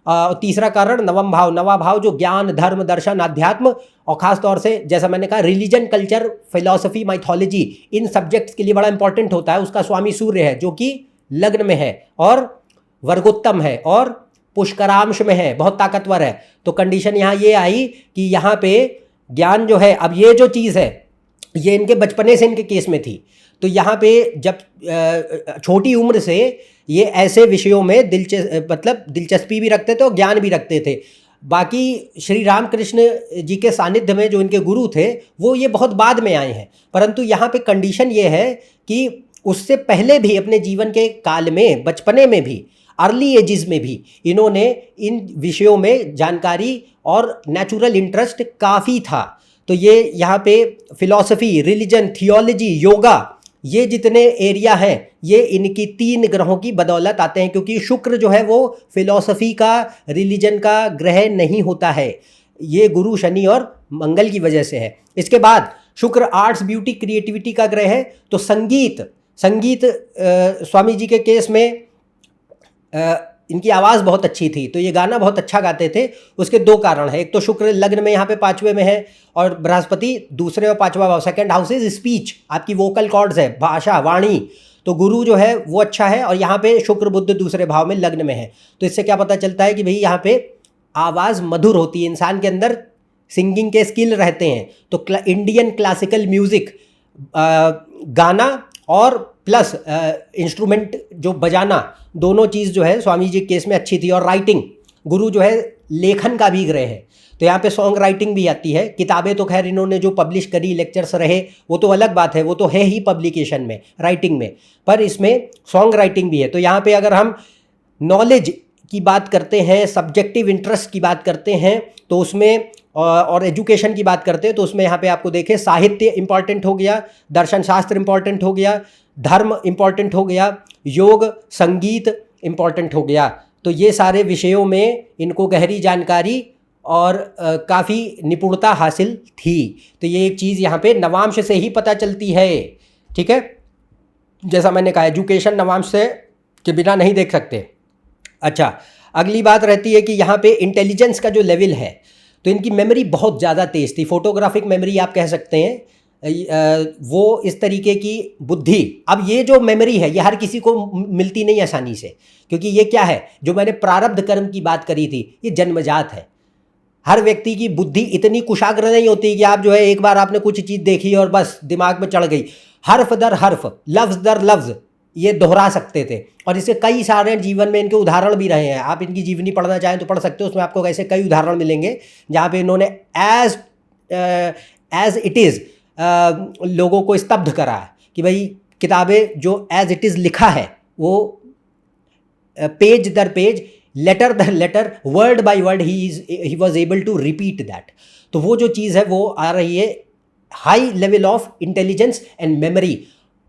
तीसरा कारण नवम भाव, नवा भाव जो ज्ञान, धर्म, दर्शन, अध्यात्म, और खास तौर से जैसा मैंने कहा रिलीजन, कल्चर, फिलॉसफी, माइथोलॉजी, इन सब्जेक्ट्स के लिए बड़ा इंपॉर्टेंट होता है। उसका स्वामी सूर्य है, जो कि लग्न में है और वर्गोत्तम है और पुष्करांश में है, बहुत ताकतवर है। तो कंडीशन यहाँ ये आई कि यहाँ पे ज्ञान जो है, अब ये जो चीज़ है ये इनके बचपने से इनके केस में थी। तो यहाँ पे जब छोटी उम्र से ये ऐसे विषयों में दिलचस्पी भी रखते थे और ज्ञान भी रखते थे। बाकी श्री रामकृष्ण जी के सानिध्य में जो इनके गुरु थे वो ये बहुत बाद में आए हैं, परंतु यहाँ पे कंडीशन ये है कि उससे पहले भी अपने जीवन के काल में, बचपने में भी, अर्ली एजिस में भी इन्होंने इन विषयों में जानकारी और नेचुरल इंटरेस्ट काफ़ी था। तो ये यहाँ पे फिलॉसफी, रिलीजन, थियोलॉजी, योगा, ये जितने एरिया हैं ये इनकी तीन ग्रहों की बदौलत आते हैं, क्योंकि शुक्र जो है वो फिलॉसफी का, रिलीजन का ग्रह नहीं होता है, ये गुरु, शनि और मंगल की वजह से है। इसके बाद शुक्र आर्ट्स, ब्यूटी, क्रिएटिविटी का ग्रह है। तो संगीत स्वामी जी के केस में इनकी आवाज़ बहुत अच्छी थी, तो ये गाना बहुत अच्छा गाते थे। उसके दो कारण है, एक तो शुक्र लग्न में यहाँ पे पांचवें में है, और बृहस्पति दूसरे और पांचवा भाव, सेकंड हाउस इज स्पीच, आपकी वोकल कॉर्ड्स है, भाषा, वाणी। तो गुरु जो है वो अच्छा है, और यहाँ पे शुक्र बुध दूसरे भाव में लग्न में है। तो इससे क्या पता चलता है कि भाई यहाँ पे आवाज़ मधुर होती है, इंसान के अंदर सिंगिंग के स्किल रहते हैं। तो इंडियन क्लासिकल म्यूज़िक, गाना और प्लस इंस्ट्रूमेंट जो बजाना, दोनों चीज़ जो है स्वामी जी के केस में अच्छी थी। और राइटिंग, गुरु जो है लेखन का भी ग्रह है, तो यहाँ पे सॉन्ग राइटिंग भी आती है। किताबें तो खैर इन्होंने जो पब्लिश करी, लेक्चर्स रहे, वो तो अलग बात है, वो तो है ही पब्लिकेशन में, राइटिंग में, पर इसमें सॉन्ग राइटिंग भी है। तो यहाँ पे अगर हम नॉलेज की बात करते हैं, सब्जेक्टिव इंटरेस्ट की बात करते हैं, तो उसमें और एजुकेशन की बात करते हैं, तो उसमें यहाँ पे आपको देखें साहित्य इंपॉर्टेंट हो गया, दर्शन शास्त्र इंपॉर्टेंट हो गया, धर्म इंपॉर्टेंट हो गया, योग, संगीत इंपॉर्टेंट हो गया। तो ये सारे विषयों में इनको गहरी जानकारी और काफ़ी निपुणता हासिल थी। तो ये एक चीज़ यहाँ पे नवांश से ही पता चलती है, ठीक है। जैसा मैंने कहा एजुकेशन नवांश से के बिना नहीं देख सकते। अच्छा, अगली बात रहती है कि यहाँ पे इंटेलिजेंस का जो लेवल है, तो इनकी मेमोरी बहुत ज़्यादा तेज़ थी, फोटोग्राफिक मेमोरी आप कह सकते हैं। वो इस तरीके की बुद्धि, अब ये जो मेमोरी है ये हर किसी को मिलती नहीं आसानी से, क्योंकि ये क्या है, जो मैंने प्रारब्ध कर्म की बात करी थी, ये जन्मजात है। हर व्यक्ति की बुद्धि इतनी कुशाग्र नहीं होती कि आप जो है एक बार आपने कुछ चीज़ देखी और बस दिमाग में चढ़ गई। हर्फ दर हर्फ, लफ्ज़ दर लफ्ज़ ये दोहरा सकते थे, और इसके कई सारे जीवन में इनके उदाहरण भी रहे हैं। आप इनकी जीवनी पढ़ना चाहें तो पढ़ सकते हो, उसमें आपको ऐसे कई उदाहरण मिलेंगे जहाँ पे इन्होंने एज इट इज़ लोगों को स्तब्ध करा है कि भाई किताबें जो एज इट इज़ लिखा है वो पेज दर पेज, लेटर दर letter, word by word he was able to repeat that. तो वो जो चीज़ है वो आ रही है high level of intelligence and memory.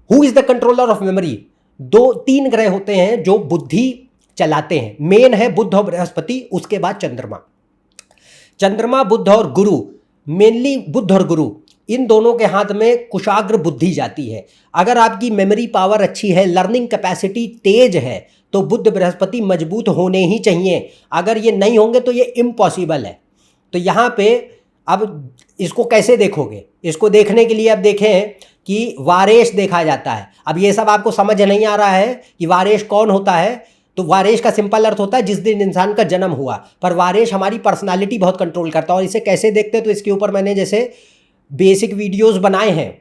Who is the controller of memory? 2-3 ग्रह होते हैं जो बुद्धि चलाते हैं। मेन है बुध और बृहस्पति, उसके बाद चंद्रमा। चंद्रमा, बुध और गुरु, मेनली बुध और गुरु, इन दोनों के हाथ में कुशाग्र बुद्धि जाती है। अगर आपकी मेमोरी पावर अच्छी है, लर्निंग कैपेसिटी तेज है, तो बुध बृहस्पति मजबूत होने ही चाहिए। अगर ये नहीं होंगे तो ये इम्पॉसिबल है। तो यहाँ पे अब इसको कैसे देखोगे? इसको देखने के लिए अब देखें कि वारेश देखा जाता है। अब ये सब आपको समझ नहीं आ रहा है कि वारेश कौन होता है, तो वारेश का सिंपल अर्थ होता है जिस दिन इंसान का जन्म हुआ, पर वारेश हमारी पर्सनालिटी बहुत कंट्रोल करता है। और इसे कैसे देखते हैं, तो इसके ऊपर मैंने जैसे बेसिक वीडियोस बनाए हैं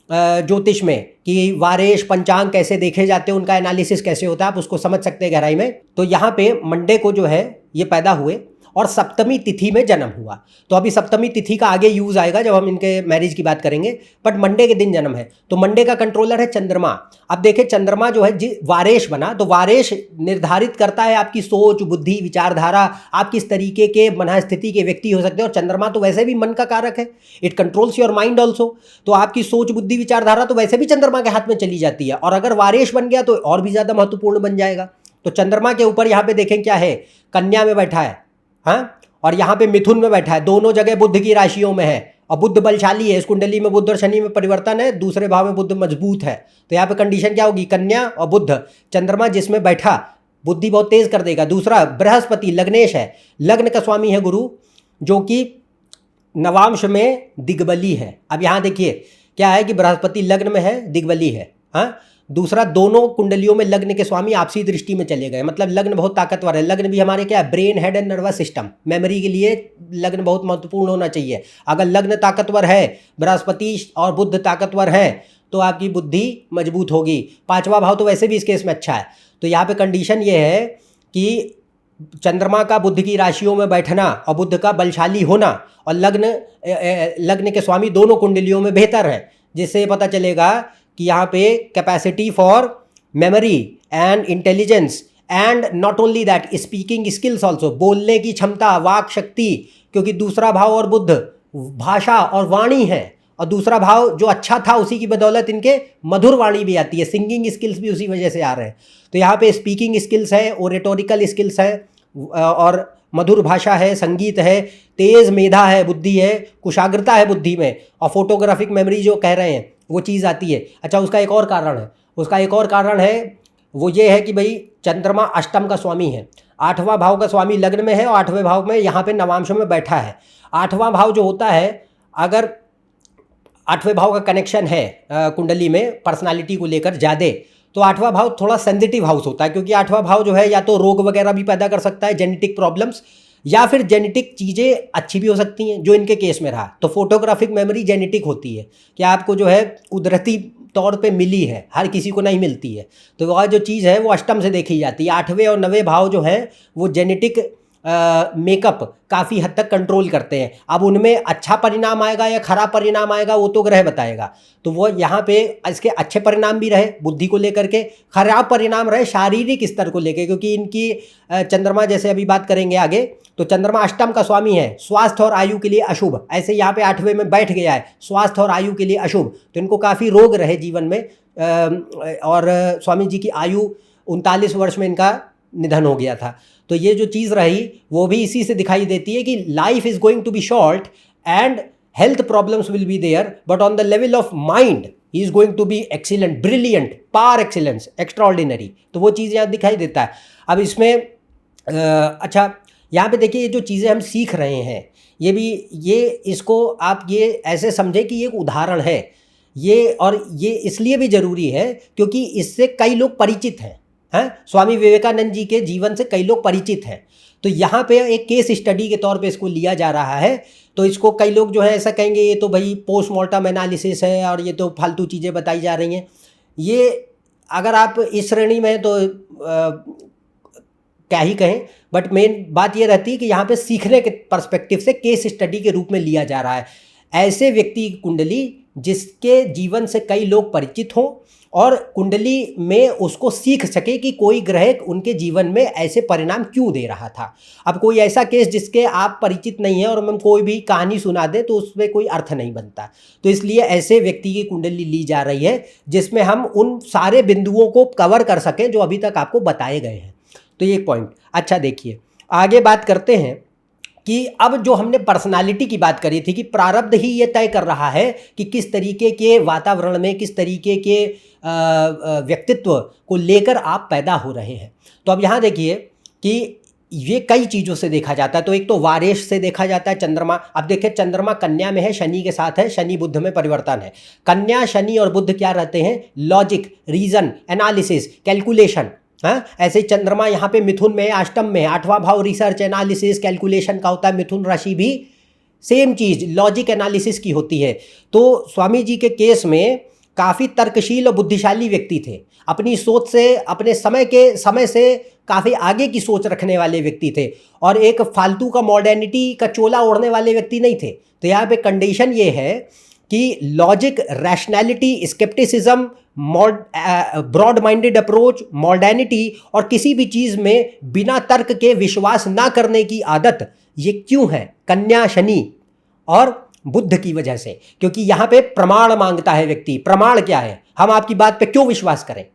ज्योतिष में कि वारेश पंचांग कैसे देखे जाते हैं, उनका एनालिसिस कैसे होता है, आप उसको समझ सकते हैं गहराई में। तो यहाँ पे मंडे को जो है ये पैदा हुए और सप्तमी तिथि में जन्म हुआ। तो अभी सप्तमी तिथि का आगे यूज़ आएगा जब हम इनके मैरिज की बात करेंगे, बट मंडे के दिन जन्म है। तो मंडे का कंट्रोलर है चंद्रमा। अब देखें चंद्रमा जो है वारेश बना, तो वारेश निर्धारित करता है आपकी सोच, बुद्धि, विचारधारा, आप किस तरीके के मनस्थिति के व्यक्ति हो सकते हैं। और चंद्रमा तो वैसे भी मन का कारक है, it controls your mind also. तो आपकी सोच, बुद्धि, विचारधारा तो वैसे भी चंद्रमा के हाथ में चली जाती है, और अगर वारेश बन गया तो और भी ज़्यादा महत्वपूर्ण बन जाएगा। तो चंद्रमा के ऊपर यहाँ पे देखें क्या है, कन्या में बैठा है, हाँ, और यहाँ पे मिथुन में बैठा है, दोनों जगह बुध की राशियों में है, और बुध बलशाली है। इस कुंडली में बुध और शनि में परिवर्तन है, दूसरे भाव में बुध मजबूत है। तो यहाँ पे कंडीशन क्या होगी, कन्या और बुध, चंद्रमा जिसमें बैठा बुद्धि बहुत तेज कर देगा। दूसरा बृहस्पति लग्नेश है, लग्न का स्वामी है गुरु, जो कि नवांश में दिग्बली है। अब यहाँ देखिए क्या है कि बृहस्पति लग्न में है, दिग्बली है, हाँ। दूसरा, दोनों कुंडलियों में लग्न के स्वामी आपसी दृष्टि में चले गए, मतलब लग्न बहुत ताकतवर है। लग्न भी हमारे क्या है, brain, head and nervous system, memory के लिए लग्न बहुत महत्वपूर्ण होना चाहिए। अगर लग्न ताकतवर है, बृहस्पति और बुध ताकतवर हैं, तो आपकी बुद्धि मजबूत होगी। 5वां भाव तो वैसे भी इस केस में अच्छा है। तो यहाँ पे कंडीशन ये है कि चंद्रमा का बुध की राशियों में बैठना और बुध का बलशाली होना और लग्न के स्वामी दोनों कुंडलियों में बेहतर है, जिससे पता चलेगा कि यहाँ पे capacity for memory and intelligence and not only that speaking skills also, बोलने की क्षमता, वाक शक्ति, क्योंकि दूसरा भाव और बुध भाषा और वाणी है, और दूसरा भाव जो अच्छा था उसी की बदौलत इनके मधुर वाणी भी आती है, सिंगिंग स्किल्स भी उसी वजह से आ रहे हैं। तो यहाँ पे स्पीकिंग स्किल्स है, ओरेटोरिकल स्किल्स है, और मधुर भाषा है, संगीत है, तेज मेधा है, बुद्धि है, कुशाग्रता है बुद्धि में, और फोटोग्राफिक मेमोरी जो कह रहे हैं वो चीज़ आती है। अच्छा, उसका एक और कारण है, वो ये है कि भाई चंद्रमा अष्टम का स्वामी है, 8वां भाव का स्वामी लग्न में है, और 8वें भाव में यहाँ पे नवांश में बैठा है। 8वां भाव जो होता है, अगर 8वें भाव का कनेक्शन है कुंडली में पर्सनालिटी को लेकर ज़्यादा, तो 8वां भाव थोड़ा सेंसिटिव हाउस होता है, क्योंकि 8वां भाव जो है या तो रोग वगैरह भी पैदा कर सकता है, जेनेटिक प्रॉब्लम्स, या फिर जेनेटिक चीज़ें अच्छी भी हो सकती हैं, जो इनके केस में रहा। तो फोटोग्राफिक मेमोरी जेनेटिक होती है कि आपको जो है कुदरती तौर पे मिली है, हर किसी को नहीं मिलती है। तो वह जो चीज़ है वो अष्टम से देखी जाती है। 8वें और 9वें भाव जो है वो जेनेटिक मेकअप काफ़ी हद तक कंट्रोल करते हैं। अब उनमें अच्छा परिणाम आएगा या खराब परिणाम आएगा वो तो ग्रह बताएगा। तो वो यहाँ पे इसके अच्छे परिणाम भी रहे बुद्धि को लेकर के, खराब परिणाम रहे शारीरिक स्तर को लेकर, क्योंकि इनकी चंद्रमा जैसे अभी बात करेंगे आगे, तो चंद्रमा अष्टम का स्वामी है, स्वास्थ्य और आयु के लिए अशुभ। ऐसे यहाँ पे 8वें में बैठ गया है, स्वास्थ्य और आयु के लिए अशुभ, तो इनको काफ़ी रोग रहे जीवन में। और स्वामी जी की आयु 39 वर्ष में इनका निधन हो गया था। तो ये जो चीज़ रही वो भी इसी से दिखाई देती है कि life is going to be short and health problems will be there, but on the level of mind he is going to be excellent, brilliant, par excellence, extraordinary. तो वो चीज़ यहाँ दिखाई देता है। अब इसमें अच्छा यहाँ पे देखिए, ये जो चीज़ें हम सीख रहे हैं ये भी, ये इसको आप ये ऐसे समझें कि ये एक उदाहरण है ये, और ये इसलिए भी ज़रूरी है क्योंकि इससे कई लोग परिचित हैं स्वामी विवेकानंद जी के जीवन से कई लोग परिचित हैं। तो यहाँ पे एक केस स्टडी के तौर पे इसको लिया जा रहा है। तो इसको कई लोग जो है ऐसा कहेंगे ये तो भाई पोस्टमार्टम एनालिसिस है और ये तो फालतू चीज़ें बताई जा रही हैं। ये अगर आप इस श्रेणी में तो क्या ही कहें, बट मेन बात ये रहती है कि यहाँ पे सीखने के पर्सपेक्टिव से केस स्टडी के रूप में लिया जा रहा है। ऐसे व्यक्ति की कुंडली जिसके जीवन से कई लोग परिचित हों और कुंडली में उसको सीख सके कि कोई ग्रह उनके जीवन में ऐसे परिणाम क्यों दे रहा था। अब कोई ऐसा केस जिसके आप परिचित नहीं है और हम कोई भी कहानी सुना दें तो उसमें कोई अर्थ नहीं बनता। तो इसलिए ऐसे व्यक्ति की कुंडली ली जा रही है जिसमें हम उन सारे बिंदुओं को कवर कर सकें जो अभी तक आपको बताए गए हैं। तो ये पॉइंट। अच्छा देखिए, आगे बात करते हैं कि अब जो हमने पर्सनालिटी की बात करी थी कि प्रारब्ध ही ये तय कर रहा है कि किस तरीके के वातावरण में, किस तरीके के व्यक्तित्व को लेकर आप पैदा हो रहे हैं। तो अब यहाँ देखिए कि ये कई चीज़ों से देखा जाता है। तो एक तो वारेश से देखा जाता है, चंद्रमा। अब देखिए चंद्रमा कन्या में है, शनि के साथ है, शनि बुध में परिवर्तन है। कन्या, शनि और बुध क्या रहते हैं? Logic, reason, analysis, calculation. हाँ, ऐसे ही चंद्रमा यहाँ पे मिथुन में, अष्टम में, 8वां भाव रिसर्च, एनालिसिस, कैलकुलेशन का होता है। मिथुन राशि भी सेम चीज़, लॉजिक एनालिसिस की होती है। तो स्वामी जी के केस में काफ़ी तर्कशील और बुद्धिशाली व्यक्ति थे। अपनी सोच से, अपने समय से काफ़ी आगे की सोच रखने वाले व्यक्ति थे और एक फालतू का मॉडर्निटी का चोला ओढ़ने वाले व्यक्ति नहीं थे। तो यहाँ पे कंडीशन ये है कि logic, rationality, scepticism, broad minded approach, modernity और किसी भी चीज़ में बिना तर्क के विश्वास ना करने की आदत, ये क्यों है? कन्या, शनि और बुद्ध की वजह से। क्योंकि यहाँ पे प्रमाण मांगता है व्यक्ति। प्रमाण क्या है? हम आपकी बात पे क्यों विश्वास करें?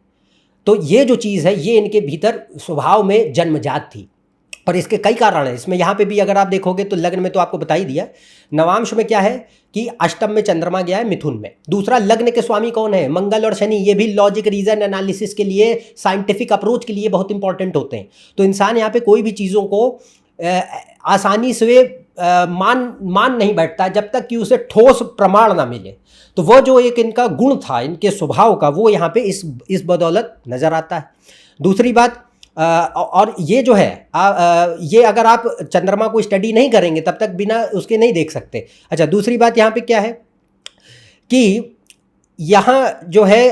तो ये जो चीज़ है ये इनके भीतर स्वभाव में जन्मजात थी और इसके कई कारण हैं। इसमें यहाँ पे भी अगर आप देखोगे तो लग्न में तो आपको बता ही दिया। नवांश में क्या है कि अष्टम में चंद्रमा गया है, मिथुन में। दूसरा, लग्न के स्वामी कौन है? मंगल और शनि। ये भी लॉजिक, रीजन, एनालिसिस के लिए, साइंटिफिक अप्रोच के लिए बहुत इंपॉर्टेंट होते हैं। तो इंसान यहाँ पे कोई भी चीज़ों को आसानी से मान नहीं बैठता जब तक कि उसे ठोस प्रमाण ना मिले। तो वो जो एक इनका गुण था, इनके स्वभाव का, वो यहाँ पे इस बदौलत नज़र आता है। दूसरी बात, और ये जो है ये अगर आप चंद्रमा को स्टडी नहीं करेंगे तब तक बिना उसके नहीं देख सकते। अच्छा, दूसरी बात यहाँ पे क्या है कि यहाँ जो है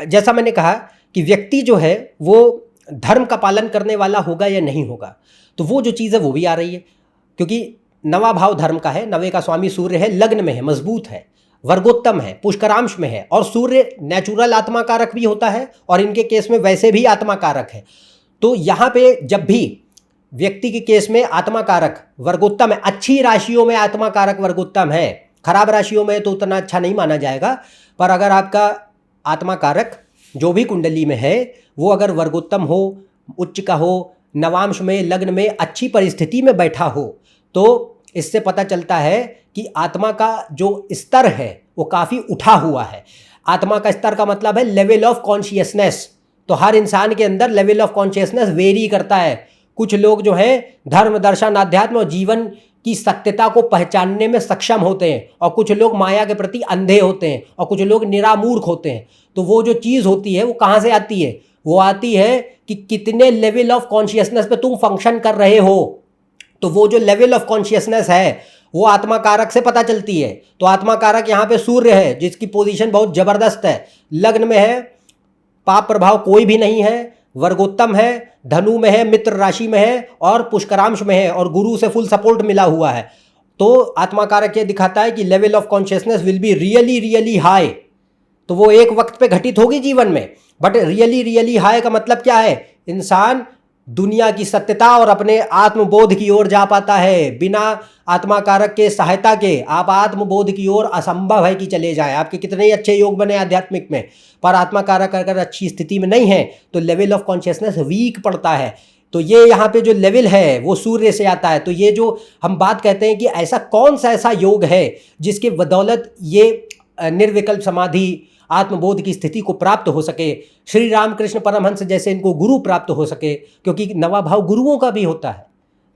जैसा मैंने कहा कि व्यक्ति जो है वो धर्म का पालन करने वाला होगा या नहीं होगा। तो वो जो चीज़ है वो भी आ रही है क्योंकि नवा भाव धर्म का है, नवे का स्वामी सूर्य है, लग्न में है, मजबूत है, वर्गोत्तम है, पुष्करांश में है और सूर्य नेचुरल आत्मा कारक भी होता है और इनके केस में वैसे भी आत्मा कारक है। तो यहाँ पे जब भी व्यक्ति के केस में आत्मा कारक वर्गोत्तम है, अच्छी राशियों में आत्मा कारक वर्गोत्तम है, खराब राशियों में तो उतना अच्छा नहीं माना जाएगा। पर अगर आपका आत्मा कारक जो भी कुंडली में है वो अगर वर्गोत्तम हो, उच्च का हो, नवांश में, लग्न में अच्छी परिस्थिति में बैठा हो, तो इससे पता चलता है कि आत्मा का जो स्तर है वो काफ़ी उठा हुआ है। आत्मा का स्तर का मतलब है लेवल ऑफ कॉन्शियसनेस। तो हर इंसान के अंदर लेवल ऑफ कॉन्शियसनेस वेरी करता है। कुछ लोग जो हैं धर्म, दर्शन, अध्यात्म और जीवन की सत्यता को पहचानने में सक्षम होते हैं और कुछ लोग माया के प्रति अंधे होते हैं और कुछ लोग निरामूर्ख होते हैं। तो वो जो चीज़ होती है वो कहाँ से आती है? वो आती है कि कितने लेवल ऑफ कॉन्शियसनेस पे तुम फंक्शन कर रहे हो। तो वो जो लेवल ऑफ कॉन्शियसनेस है वो आत्मा कारक से पता चलती है। तो आत्मा कारक यहाँ पे सूर्य है जिसकी पोजीशन बहुत ज़बरदस्त है, लग्न में है, पाप प्रभाव कोई भी नहीं है, वर्गोत्तम है, धनु में है, मित्र राशि में है और पुष्करांश में है और गुरु से फुल सपोर्ट मिला हुआ है। तो आत्मा कारक ये दिखाता है कि level of consciousness will be really really high. तो वो एक वक्त पे घटित होगी जीवन में, बट रियली रियली हाई का मतलब क्या है? इंसान दुनिया की सत्यता और अपने आत्मबोध की ओर जा पाता है। बिना आत्मा कारक के सहायता के आप आत्मबोध की ओर असंभव है कि चले जाएं। आपके कितने ही अच्छे योग बने आध्यात्मिक में, पर आत्मा कारक अगर अच्छी स्थिति में नहीं है तो लेवल ऑफ कॉन्शियसनेस वीक पड़ता है। तो ये यहाँ पे जो लेवल है वो सूर्य से आता है। तो ये जो हम बात कहते हैं कि ऐसा कौन सा ऐसा योग है जिसके बदौलत ये निर्विकल्प समाधि आत्मबोध की स्थिति को प्राप्त हो सके, श्री रामकृष्ण परमहंस जैसे इनको गुरु प्राप्त हो सके, क्योंकि नवा भाव गुरुओं का भी होता है।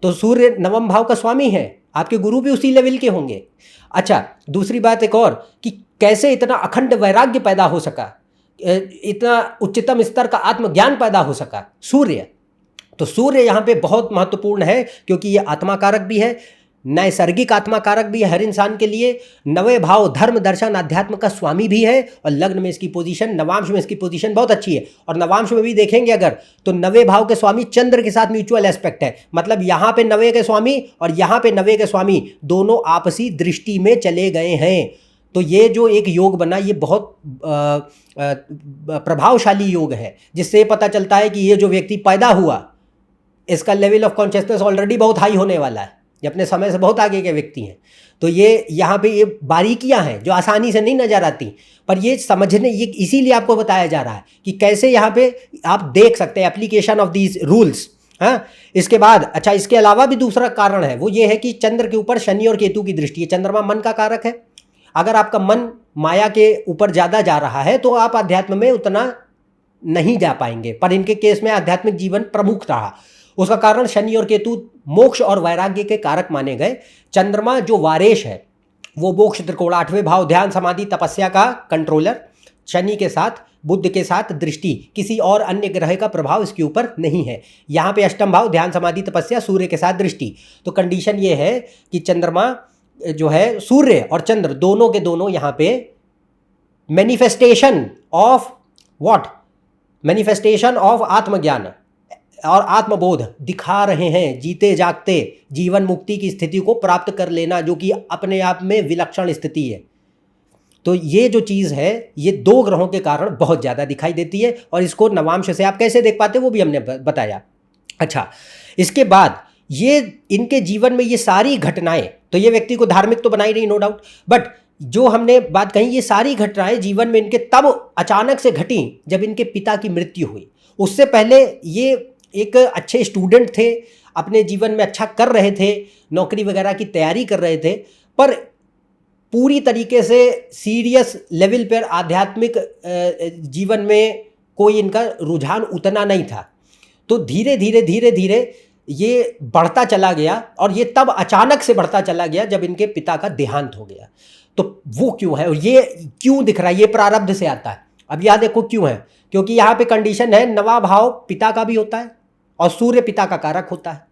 तो सूर्य नवम भाव का स्वामी है, आपके गुरु भी उसी लेवल के होंगे। अच्छा, दूसरी बात एक और कि कैसे इतना अखंड वैराग्य पैदा हो सका, इतना उच्चतम स्तर का आत्मज्ञान पैदा हो सका सूर्य। तो सूर्य यहाँ पे बहुत महत्वपूर्ण है, क्योंकि ये आत्मा कारक भी है, नैसर्गिक आत्मा कारक भी है हर इंसान के लिए। नवे भाव धर्म दर्शन अध्यात्म का स्वामी भी है, और लग्न में इसकी पोजीशन, नवांश में इसकी पोजीशन बहुत अच्छी है। और नवांश में भी देखेंगे अगर, तो नवे भाव के स्वामी चंद्र के साथ म्यूचुअल एस्पेक्ट है, मतलब यहाँ पे नवे के स्वामी और यहाँ पे नवे के स्वामी दोनों आपसी दृष्टि में चले गए हैं। तो ये जो एक योग बना, ये बहुत प्रभावशाली योग है, जिससे पता चलता है कि ये जो व्यक्ति पैदा हुआ, इसका लेवल ऑफ कॉन्शियसनेस ऑलरेडी बहुत हाई होने वाला है, ये अपने समय से बहुत आगे के व्यक्ति हैं। तो ये यहाँ पे ये बारीकियाँ हैं जो आसानी से नहीं नजर आती, पर ये समझने, ये इसीलिए आपको बताया जा रहा है कि कैसे यहाँ पे आप देख सकते हैं एप्लीकेशन ऑफ दीज रूल्स। हाँ, इसके बाद अच्छा, इसके अलावा भी दूसरा कारण है, वो ये है कि चंद्र के ऊपर शनि और केतु की दृष्टि है। चंद्रमा मन का कारक है, अगर आपका मन माया के ऊपर ज़्यादा जा रहा है तो आप अध्यात्म में उतना नहीं जा पाएंगे, पर इनके केस में आध्यात्मिक जीवन प्रमुख रहा। उसका कारण शनि और केतु मोक्ष और वैराग्य के कारक माने गए। चंद्रमा जो वारेश है, वो मोक्ष त्रिकोण 8वें भाव ध्यान समाधि तपस्या का कंट्रोलर, शनि के साथ बुध के साथ दृष्टि, किसी और अन्य ग्रह का प्रभाव इसके ऊपर नहीं है। यहाँ पे अष्टम भाव ध्यान समाधि तपस्या, सूर्य के साथ दृष्टि। तो कंडीशन ये है कि चंद्रमा जो है, सूर्य और चंद्र दोनों के दोनों यहाँ पे manifestation of what, manifestation of आत्मज्ञान और आत्मबोध दिखा रहे हैं। जीते जागते जीवन मुक्ति की स्थिति को प्राप्त कर लेना, जो कि अपने आप में विलक्षण स्थिति है। तो ये जो चीज़ है, ये दो ग्रहों के कारण बहुत ज़्यादा दिखाई देती है, और इसको नवांश से आप कैसे देख पाते वो भी हमने बताया। अच्छा, इसके बाद ये इनके जीवन में ये सारी घटनाएं, तो ये व्यक्ति को धार्मिक तो बनाई रही, नो डाउट, बट जो हमने बात कही, ये सारी घटनाएं जीवन में इनके तब अचानक से घटी जब इनके पिता की मृत्यु हुई। उससे पहले ये एक अच्छे स्टूडेंट थे, अपने जीवन में अच्छा कर रहे थे, नौकरी वगैरह की तैयारी कर रहे थे, पर पूरी तरीके से सीरियस लेवल पर आध्यात्मिक जीवन में कोई इनका रुझान उतना नहीं था। तो धीरे धीरे धीरे धीरे ये बढ़ता चला गया, और ये तब अचानक से बढ़ता चला गया जब इनके पिता का देहांत हो गया। तो वो क्यों है, और ये क्यों दिख रहा है, ये प्रारब्ध से आता है। अब यहाँ देखो क्यों है, क्योंकि यहाँ पे कंडीशन है, नवा भाव पिता का भी होता है और सूर्य पिता का कारक होता है।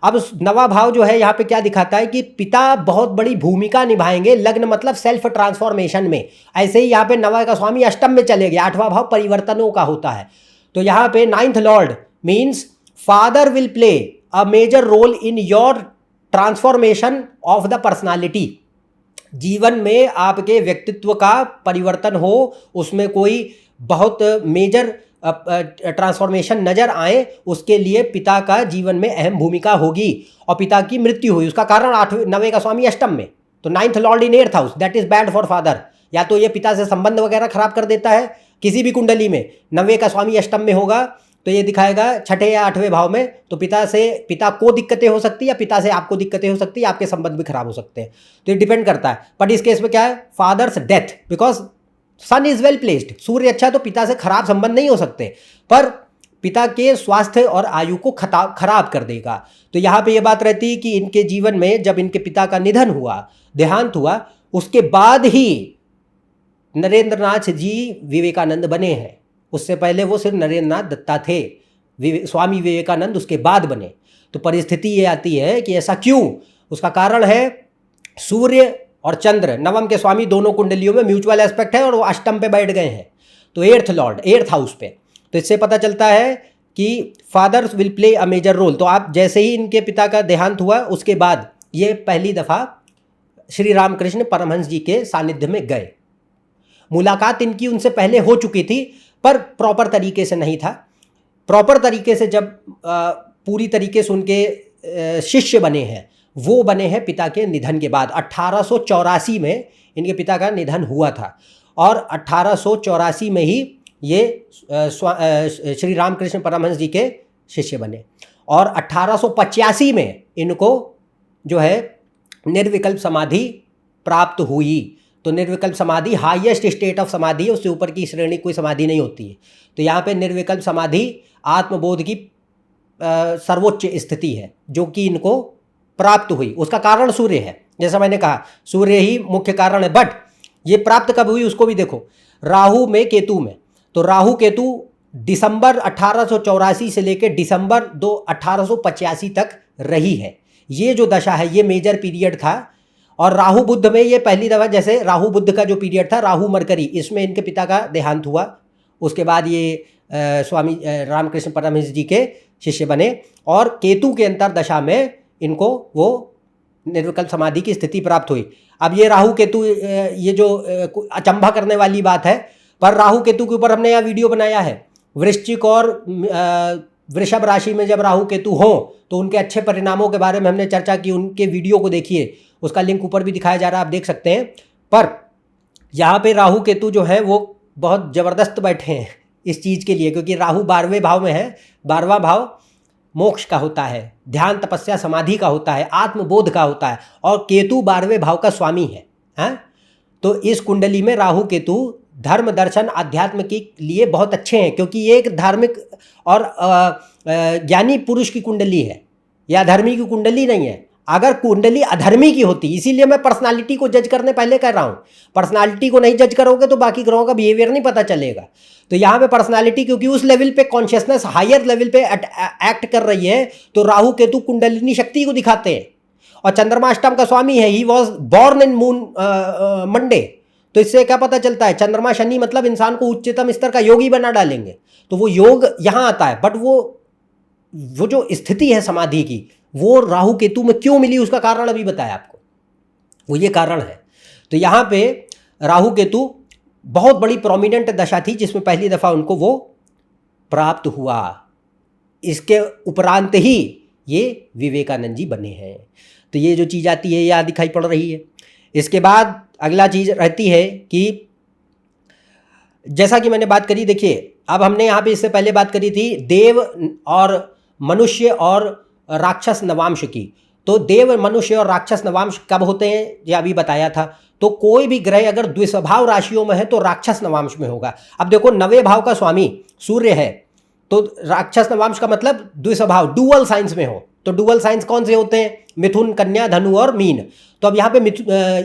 अब नवा भाव जो है यहाँ पे क्या दिखाता है कि पिता बहुत बड़ी भूमिका निभाएंगे, लग्न मतलब सेल्फ ट्रांसफॉर्मेशन में। ऐसे ही यहाँ पे नवा का स्वामी अष्टम में चले गए, 8वां भाव परिवर्तनों का होता है। तो यहाँ पे 9th lord means father will play a major role in your transformation of the personality. जीवन में आपके व्यक्तित्व का परिवर्तन हो, उसमें कोई बहुत मेजर ट्रांसफॉर्मेशन नजर आए, उसके लिए पिता का जीवन में अहम भूमिका होगी। और पिता की मृत्यु हुई, उसका कारण 9वें का स्वामी अष्टम में, तो 9th Lord in 8th house, that is bad for father. या तो ये पिता से संबंध वगैरह खराब कर देता है, किसी भी कुंडली में 9वें का स्वामी अष्टम में होगा तो ये दिखाएगा 6ठे या 8वें भाव में, तो पिता को दिक्कतें हो सकती है, या पिता से आपको दिक्कतें हो सकती है, आपके संबंध भी खराब हो सकते हैं। तो ये डिपेंड करता है। बट इस केस में क्या है, father's death, because sun is well placed, सूर्य अच्छा, तो पिता से खराब संबंध नहीं हो सकते, पर पिता के स्वास्थ्य और आयु को खराब कर देगा। तो यहाँ पे ये बात रहती है कि इनके जीवन में जब इनके पिता का निधन हुआ, देहांत हुआ, उसके बाद ही नरेंद्रनाथ जी विवेकानंद बने हैं। उससे पहले वो सिर्फ नरेंद्रनाथ दत्ता थे, स्वामी विवेकानंद उसके बाद बने। तो परिस्थिति ये आती है कि ऐसा क्यों, उसका कारण है सूर्य और चंद्र नवम के स्वामी दोनों कुंडलियों में म्यूचुअल एस्पेक्ट है, और वो अष्टम पे बैठ गए हैं, तो 8th लॉर्ड 8th हाउस पे। तो इससे पता चलता है कि fathers will play a major role. तो आप जैसे ही इनके पिता का देहांत हुआ, उसके बाद ये पहली दफ़ा श्री रामकृष्ण परमहंस जी के सानिध्य में गए। मुलाकात इनकी उनसे पहले हो चुकी थी, पर प्रॉपर तरीके से नहीं था। प्रॉपर तरीके से जब पूरी तरीके से उनके शिष्य बने हैं, वो बने हैं पिता के निधन के बाद। 1884 में इनके पिता का निधन हुआ था, और 1884 में ही ये श्री रामकृष्ण परमहंस जी के शिष्य बने, और 1885 में इनको जो है निर्विकल्प समाधि प्राप्त हुई। तो निर्विकल्प समाधि हाईएस्ट स्टेट ऑफ समाधि है, उससे ऊपर की श्रेणी कोई समाधि नहीं होती है। तो यहाँ पे निर्विकल्प समाधि आत्मबोध की सर्वोच्च स्थिति है जो कि इनको प्राप्त हुई। उसका कारण सूर्य है, जैसा मैंने कहा सूर्य ही मुख्य कारण है। बट ये प्राप्त कब हुई उसको भी देखो, राहु में केतु में। तो राहु केतु दिसंबर 1884 से लेकर दिसंबर 1885 तक रही है। ये जो दशा है ये मेजर पीरियड था। और राहु बुध में ये पहली दफ़ा, जैसे राहु बुध का जो पीरियड था राहु मरकरी, इसमें इनके पिता का देहांत हुआ। उसके बाद ये स्वामी रामकृष्ण परमहंस जी के शिष्य बने और केतु के अंतरदशा में इनको वो निर्विकल्प समाधि की स्थिति प्राप्त हुई। अब ये राहु केतु, ये जो अचंभा करने वाली बात है, पर राहु केतु के ऊपर हमने यहाँ वीडियो बनाया है। वृश्चिक और वृषभ राशि में जब राहु केतु हों तो उनके अच्छे परिणामों के बारे में हमने चर्चा की, उनके वीडियो को देखिए, उसका लिंक ऊपर भी दिखाया जा रहा है, आप देख सकते हैं। पर यहाँ पे राहु केतु जो है वो बहुत ज़बरदस्त बैठे हैं इस चीज़ के लिए, क्योंकि राहु 12वें भाव में है। 12वां भाव मोक्ष का होता है, ध्यान तपस्या समाधि का होता है, आत्मबोध का होता है, और केतु 12वें भाव का स्वामी है। तो इस कुंडली में राहु केतु धर्म दर्शन अध्यात्म के लिए बहुत अच्छे हैं, क्योंकि ये एक धार्मिक और ज्ञानी पुरुष की कुंडली है, या धर्मी की कुंडली नहीं है। अगर कुंडली अधर्मी की होती, इसीलिए मैं पर्सनालिटी को जज करने पहले कर रहा हूँ, पर्सनालिटी को नहीं जज करोगे तो बाकी ग्रहों का बिहेवियर नहीं पता चलेगा। तो यहाँ पे पर्सनालिटी, क्योंकि उस लेवल पे कॉन्शियसनेस हायर लेवल पे एक्ट कर रही है, तो राहु केतु कुंडलिनी शक्ति को दिखाते हैं। और चंद्रमा अष्टम का स्वामी है, he was born in moon Monday. तो इससे क्या पता चलता है, चंद्रमा शनि मतलब इंसान को उच्चतम स्तर का योगी बना डालेंगे। तो वो योग यहाँ आता है। बट वो जो स्थिति है समाधि की, वो राहु केतु में क्यों मिली, उसका कारण अभी बताया आपको, वो ये कारण है। तो यहाँ पे राहु केतु बहुत बड़ी प्रोमिनेंट दशा थी जिसमें पहली दफ़ा उनको वो प्राप्त हुआ। इसके उपरांत ही ये विवेकानंद जी बने हैं। तो ये जो चीज़ आती है यहाँ दिखाई पड़ रही है। इसके बाद अगला चीज़ रहती है कि जैसा कि मैंने बात करी, देखिए अब हमने यहाँ पे इससे पहले बात करी थी देव और मनुष्य और राक्षस नवांश की। तो देव मनुष्य और राक्षस नवांश कब होते हैं ये अभी बताया था। तो कोई भी ग्रह अगर द्विस्वभाव राशियों में है तो राक्षस नवांश में होगा। अब देखो 9वें भाव का स्वामी सूर्य है, तो राक्षस नवांश का मतलब द्विस्वभाव, डुअल साइंस में हो। तो डुअल साइंस कौन से होते हैं, मिथुन, कन्या, धनु और मीन। तो अब यहाँ पे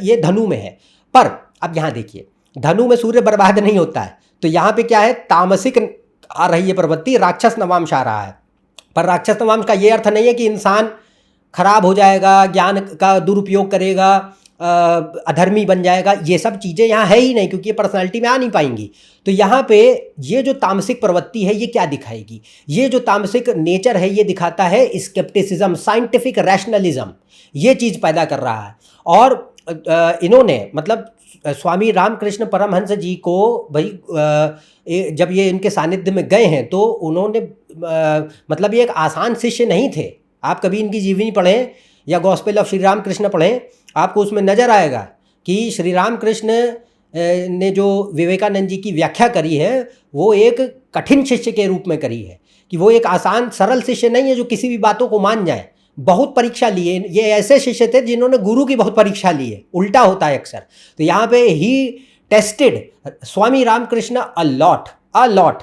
ये धनु में है। पर अब यहाँ देखिए धनु में सूर्य बर्बाद नहीं होता है, तो यहाँ पे क्या है, तामसिक आ रही है प्रवृत्ति, राक्षस नवांश आ रहा है। पर राक्षस नवांश का ये अर्थ नहीं है कि इंसान खराब हो जाएगा, ज्ञान का दुरुपयोग करेगा, अधर्मी बन जाएगा। ये सब चीज़ें यहाँ है ही नहीं, क्योंकि ये पर्सनालिटी में आ नहीं पाएंगी। तो यहाँ पे ये जो तामसिक प्रवृत्ति है ये क्या दिखाएगी, ये जो तामसिक नेचर है ये दिखाता है स्केप्टिसिज्म, साइंटिफिक रैशनलिज्म, ये चीज़ पैदा कर रहा है। और इन्होंने मतलब स्वामी रामकृष्ण परमहंस जी को भाई जब ये इनके सानिध्य में गए हैं तो उन्होंने मतलब ये एक आसान शिष्य नहीं थे। आप कभी इनकी जीवनी पढ़ें या गॉस्पेल ऑफ श्री राम कृष्ण पढ़ें, आपको उसमें नज़र आएगा कि श्री राम कृष्ण ने जो विवेकानंद जी की व्याख्या करी है वो एक कठिन शिष्य के रूप में करी है, कि वो एक आसान सरल शिष्य नहीं है जो किसी भी बातों को मान जाए। बहुत परीक्षा लिए, ये ऐसे शिष्य थे जिन्होंने गुरु की बहुत परीक्षा ली है, उल्टा होता है अक्सर। तो यहाँ पे ही tested Swami Ramakrishna a lot.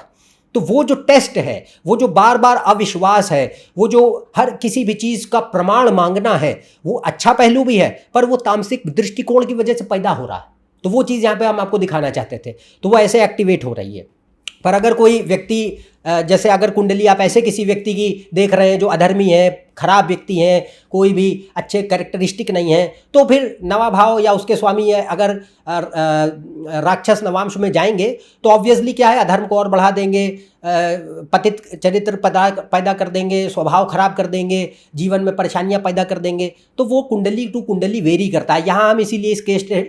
तो वो जो टेस्ट है, वो जो बार बार अविश्वास है, वो जो हर किसी भी चीज़ का प्रमाण मांगना है, वो अच्छा पहलू भी है, पर वो तामसिक दृष्टिकोण की वजह से पैदा हो रहा है। तो वो चीज़ यहाँ पे हम आपको दिखाना चाहते थे, तो वो ऐसे एक्टिवेट हो रही है। पर अगर कोई व्यक्ति, जैसे अगर कुंडली आप ऐसे किसी व्यक्ति की देख रहे हैं जो अधर्मी है, खराब व्यक्ति हैं, कोई भी अच्छे कैरेक्टरिस्टिक नहीं है, तो फिर नवा भाव या उसके स्वामी है अगर राक्षस नवांश में जाएंगे तो ऑब्वियसली क्या है, अधर्म को और बढ़ा देंगे, पतित चरित्र पैदा कर देंगे, स्वभाव खराब कर देंगे, जीवन में परेशानियां पैदा कर देंगे। तो वो कुंडली टू कुंडली वेरी करता है। यहाँ हम इसीलिए इस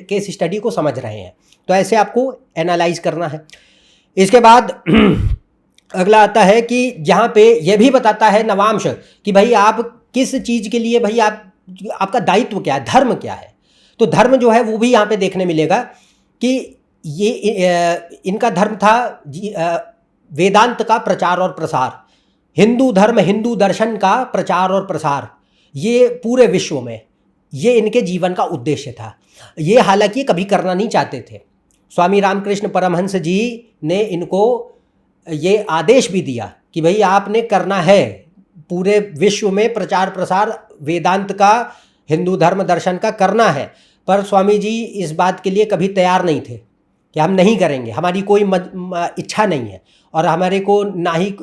केस स्टडी को समझ रहे हैं। तो ऐसे आपको एनालाइज करना है। इसके बाद अगला आता है कि जहाँ पे ये भी बताता है नवांश कि भाई आप किस चीज़ के लिए, भाई आपका दायित्व क्या है, धर्म क्या है। तो धर्म जो है वो भी यहाँ पे देखने मिलेगा कि ये इनका धर्म था वेदांत का प्रचार और प्रसार, हिंदू धर्म, हिंदू दर्शन का प्रचार और प्रसार, ये पूरे विश्व में ये इनके जीवन का उद्देश्य था। ये हालांकि कभी करना नहीं चाहते थे। स्वामी रामकृष्ण परमहंस जी ने इनको ये आदेश भी दिया कि भाई आपने करना है, पूरे विश्व में प्रचार प्रसार वेदांत का, हिंदू धर्म दर्शन का करना है। पर स्वामी जी इस बात के लिए कभी तैयार नहीं थे कि हम नहीं करेंगे, हमारी कोई इच्छा नहीं है और हमारे को ना ही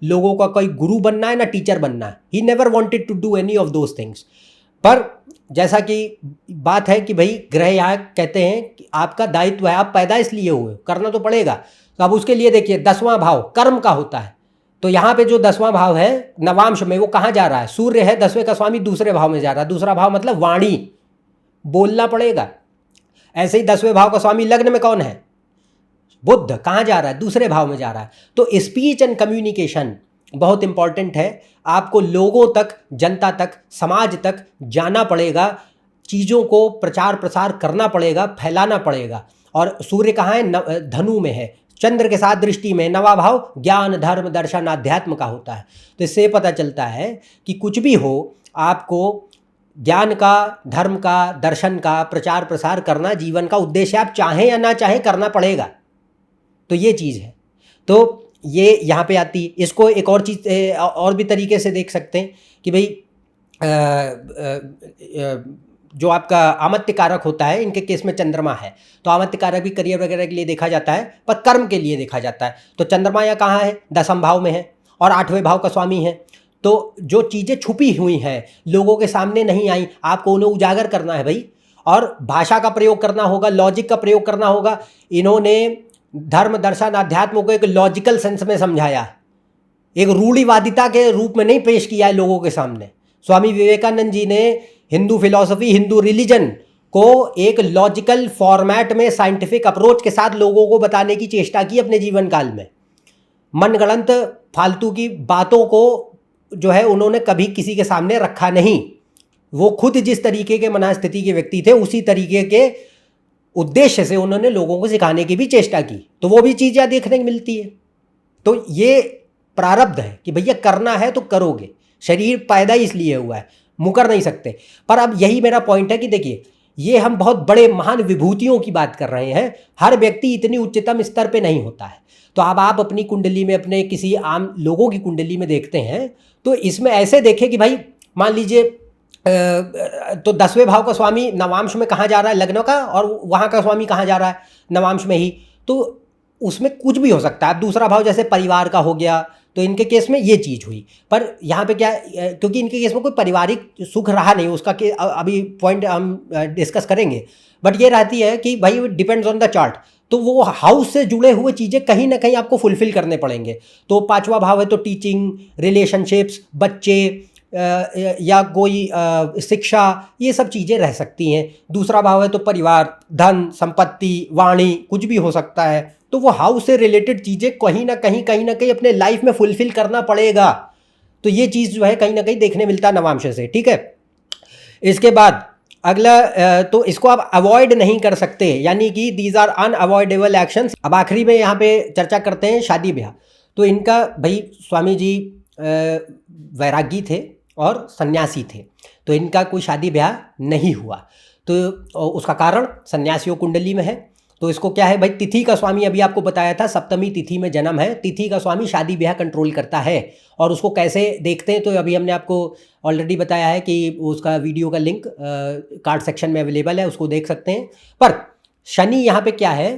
लोगों का कोई गुरु बनना है ना टीचर बनना है। He never wanted to do any of those things. पर जैसा कि बात है कि भाई ग्रह यहाँ कहते हैं कि आपका दायित्व है, आप पैदा इसलिए हुए, करना तो पड़ेगा। तो अब उसके लिए देखिए 10वां भाव कर्म का होता है। तो यहाँ पे जो 10वां भाव है नवांश में, वो कहाँ जा रहा है? सूर्य है 10वें का स्वामी, दूसरे भाव में जा रहा है। दूसरा भाव मतलब वाणी, बोलना पड़ेगा। ऐसे ही 10वें भाव का स्वामी लग्न में कौन है? बुध। कहाँ जा रहा है? दूसरे भाव में जा रहा है। तो स्पीच एंड कम्युनिकेशन बहुत इंपॉर्टेंट है। आपको लोगों तक, जनता तक, समाज तक जाना पड़ेगा, चीज़ों को प्रचार प्रसार करना पड़ेगा, फैलाना पड़ेगा। और सूर्य कहाँ है? धनु में है, चंद्र के साथ दृष्टि में। 9वां भाव ज्ञान धर्म दर्शन आध्यात्म का होता है। तो इससे पता चलता है कि कुछ भी हो, आपको ज्ञान का, धर्म का, दर्शन का प्रचार प्रसार करना जीवन का उद्देश्य। आप चाहें या ना चाहें करना पड़ेगा। तो ये चीज़ है। तो ये यहाँ पे आती। इसको एक और चीज़ और भी तरीके से देख सकते हैं कि भाई जो आपका आमत्य कारक होता है, इनके केस में चंद्रमा है, तो आमत्य कारक भी करियर वगैरह के लिए देखा जाता है, पर कर्म के लिए देखा जाता है। तो चंद्रमा यहाँ कहाँ है? 10वें भाव में है और 8वें भाव का स्वामी है। तो जो चीज़ें छुपी हुई हैं, लोगों के सामने नहीं आई, आपको उन्हें उजागर करना है भाई। और भाषा का प्रयोग करना होगा, लॉजिक का प्रयोग करना होगा। इन्होंने धर्म दर्शन अध्यात्म को एक लॉजिकल सेंस में समझाया, एक रूढ़िवादिता के रूप में नहीं पेश किया है लोगों के सामने। स्वामी विवेकानंद जी ने हिंदू फिलॉसफी, हिंदू रिलीजन को एक लॉजिकल फॉर्मेट में साइंटिफिक अप्रोच के साथ लोगों को बताने की चेष्टा की अपने जीवन काल में। मनगढ़ंत फालतू की बातों को जो है उन्होंने कभी किसी के सामने रखा नहीं। वो खुद जिस तरीके के मनस्थिति के व्यक्ति थे, उसी तरीके के उद्देश्य से उन्होंने लोगों को सिखाने की भी चेष्टा की। तो वो भी चीज़ें देखने को मिलती है। तो ये प्रारब्ध है कि भैया करना है तो करोगे। शरीर पैदा इसलिए हुआ है, मुकर नहीं सकते। पर अब यही मेरा पॉइंट है कि देखिए, ये हम बहुत बड़े महान विभूतियों की बात कर रहे हैं। हर व्यक्ति इतनी उच्चतम स्तर पे नहीं होता है। तो अब आप अपनी कुंडली में, अपने किसी आम लोगों की कुंडली में देखते हैं, तो इसमें ऐसे देखें कि भाई मान लीजिए तो 10वें भाव का स्वामी नवांश में कहाँ जा रहा है? लग्न का। और वहाँ का स्वामी कहाँ जा रहा है? नवांश में ही। तो उसमें कुछ भी हो सकता है। दूसरा भाव जैसे परिवार का हो गया, तो इनके केस में ये चीज़ हुई। पर यहाँ पे क्या, क्योंकि इनके केस में कोई पारिवारिक सुख रहा नहीं, उसका के अभी पॉइंट हम डिस्कस करेंगे। बट ये रहती है कि भाई डिपेंड्स ऑन द चार्ट। तो वो हाउस से जुड़े हुए चीज़ें कहीं ना कहीं आपको फुलफिल करने पड़ेंगे। तो 5वां भाव है तो टीचिंग, रिलेशनशिप्स, बच्चे या कोई शिक्षा, ये सब चीज़ें रह सकती हैं। दूसरा भाव है तो परिवार, धन, संपत्ति, वाणी, कुछ भी हो सकता है। तो वो हाउस से रिलेटेड चीज़ें कहीं ना कहीं अपने लाइफ में फुलफिल करना पड़ेगा। तो ये चीज़ जो है कहीं ना कहीं देखने मिलता है नवांश से। ठीक है। इसके बाद अगला, तो इसको आप अवॉइड नहीं कर सकते, यानी कि दीज आर अनअवॉइडेबल एक्शंस। अब आखिरी में यहाँ पे चर्चा करते हैं शादी ब्याह। तो इनका भाई स्वामी जी वैरागी थे और सन्यासी थे, तो इनका कोई शादी ब्याह नहीं हुआ। तो उसका कारण सन्यासियों कुंडली में है। तो इसको क्या है भाई, तिथि का स्वामी अभी आपको बताया था, सप्तमी तिथि में जन्म है। तिथि का स्वामी शादी ब्याह कंट्रोल करता है। और उसको कैसे देखते हैं, तो अभी हमने आपको ऑलरेडी बताया है कि उसका वीडियो का लिंक कार्ड सेक्शन में अवेलेबल है, उसको देख सकते हैं। पर शनि यहाँ पे क्या है,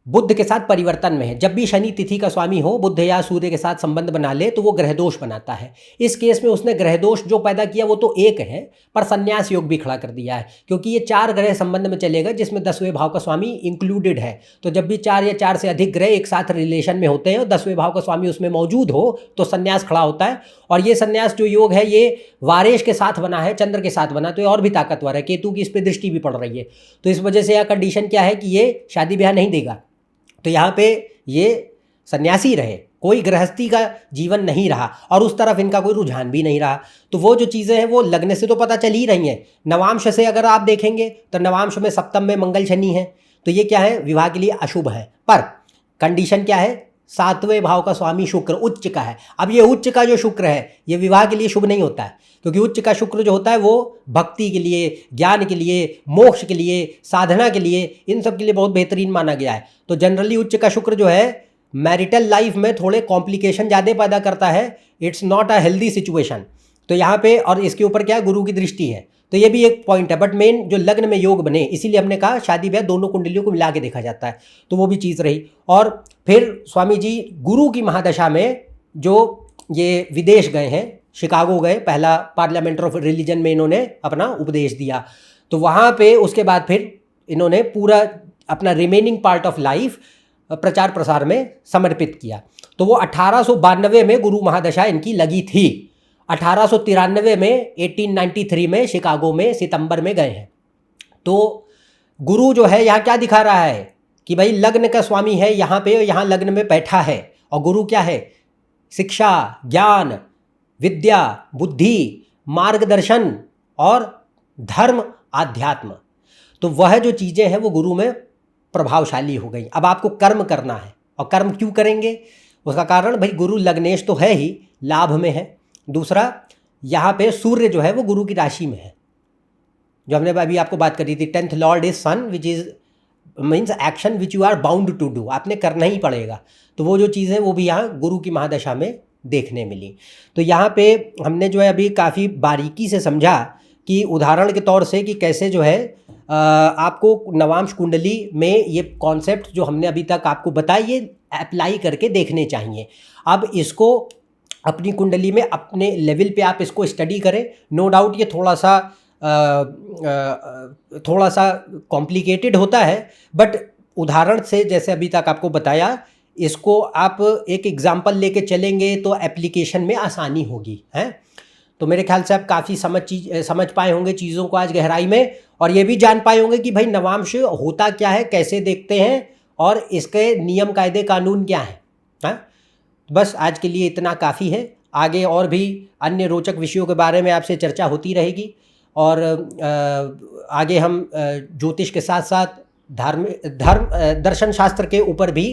बुध के साथ परिवर्तन में है। जब भी शनि तिथि का स्वामी हो, बुध या सूर्य के साथ संबंध बना ले, तो वो ग्रह दोष बनाता है। इस केस में उसने ग्रह दोष जो पैदा किया वो तो एक है, पर संन्यास योग भी खड़ा कर दिया है, क्योंकि ये 4 ग्रह संबंध में चलेगा, जिसमें 10वें भाव का स्वामी इंक्लूडेड है। तो जब भी 4 या 4 से अधिक ग्रह एक साथ रिलेशन में होते हैं और 10वें भाव का स्वामी उसमें मौजूद हो, तो संन्यास खड़ा होता है। और ये संन्यास जो योग है, ये वारेश के साथ बना है, चंद्र के साथ बना, तो ये और भी ताकतवर है। केतु की इस पर दृष्टि भी पड़ रही है। तो इस वजह से यह कंडीशन क्या है कि ये शादी ब्याह नहीं देगा। तो यहाँ पे ये सन्यासी रहे, कोई गृहस्थी का जीवन नहीं रहा और उस तरफ इनका कोई रुझान भी नहीं रहा। तो वो जो चीज़ें हैं वो लगने से तो पता चल ही रही हैं। नवांश से अगर आप देखेंगे तो नवांश में सप्तम में मंगल शनि है, तो ये क्या है, विवाह के लिए अशुभ है। पर कंडीशन क्या है, 7वें भाव का स्वामी शुक्र उच्च का है। अब ये उच्च का जो शुक्र है ये विवाह के लिए शुभ नहीं होता है, क्योंकि उच्च का शुक्र जो होता है वो भक्ति के लिए, ज्ञान के लिए, मोक्ष के लिए, साधना के लिए, इन सब के लिए बहुत बेहतरीन माना गया है। तो जनरली उच्च का शुक्र जो है मैरिटल लाइफ में थोड़े कॉम्प्लिकेशन ज़्यादा पैदा करता है। It's not a healthy situation. तो यहाँ पे और इसके ऊपर क्या है, गुरु की दृष्टि है, तो ये भी एक पॉइंट है। बट मेन जो लग्न में योग बने, इसीलिए हमने कहा शादी ब्याह दोनों कुंडलियों को मिला के देखा जाता है, तो वो भी चीज़ रही। और फिर स्वामी जी गुरु की महादशा में जो ये विदेश गए हैं, शिकागो गए, पहला पार्लियामेंट ऑफ रिलीजन में इन्होंने अपना उपदेश दिया, तो वहाँ पे उसके बाद फिर इन्होंने पूरा अपना रिमेनिंग पार्ट ऑफ लाइफ प्रचार प्रसार में समर्पित किया। तो वो 1892 में गुरु महादशा इनकी लगी थी। 1893 में 1893 में शिकागो में सितंबर में गए हैं। तो गुरु जो है यहाँ क्या दिखा रहा है कि भाई लग्न का स्वामी है यहाँ पे, यहाँ लग्न में बैठा है, और गुरु क्या है, शिक्षा, ज्ञान, विद्या, बुद्धि, मार्गदर्शन और धर्म, आध्यात्म। तो वह जो चीज़ें हैं वो गुरु में प्रभावशाली हो गई। अब आपको कर्म करना है, और कर्म क्यों करेंगे, उसका कारण भाई गुरु लग्नेश तो है ही, लाभ में है। दूसरा यहाँ पे सूर्य जो है वो गुरु की राशि में है, जो हमने अभी आपको बात करी थी, 10th lord is sun which is means action which you are bound to do, आपने करना ही पड़ेगा। तो वो जो चीज़ है वो भी यहाँ गुरु की महादशा में देखने मिली। तो यहाँ पे हमने जो है अभी काफ़ी बारीकी से समझा कि उदाहरण के तौर से कि कैसे जो है आपको नवांश कुंडली में ये कॉन्सेप्ट जो हमने अभी तक आपको बताया ये अप्लाई करके देखने चाहिए। अब इसको अपनी कुंडली में अपने लेवल पे आप इसको स्टडी करें। नो डाउट ये थोड़ा सा कॉम्प्लिकेटेड होता है, बट उदाहरण से जैसे अभी तक आपको बताया, इसको आप एक एग्जाम्पल लेके चलेंगे तो एप्लीकेशन में आसानी होगी, हैं। तो मेरे ख्याल से आप काफ़ी समझ पाए होंगे चीज़ों को आज गहराई में, और ये भी जान पाए होंगे कि भाई नवांश होता क्या है, कैसे देखते हैं, और इसके नियम कायदे कानून क्या हैं, हाँ। बस आज के लिए इतना काफ़ी है। आगे और भी अन्य रोचक विषयों के बारे में आपसे चर्चा होती रहेगी, और आगे हम ज्योतिष के साथ साथ दर्शन शास्त्र के ऊपर भी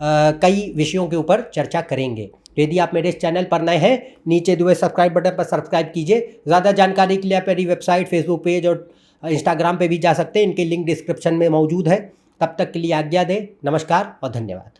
कई विषयों के ऊपर चर्चा करेंगे। यदि आप मेरे इस चैनल पर नए हैं, नीचे दिए सब्सक्राइब बटन पर सब्सक्राइब कीजिए। ज़्यादा जानकारी के लिए आप मेरी वेबसाइट, फेसबुक पेज और इंस्टाग्राम पे भी जा सकते हैं, इनके लिंक डिस्क्रिप्शन में मौजूद है। तब तक के लिए आज्ञा दें। नमस्कार और धन्यवाद।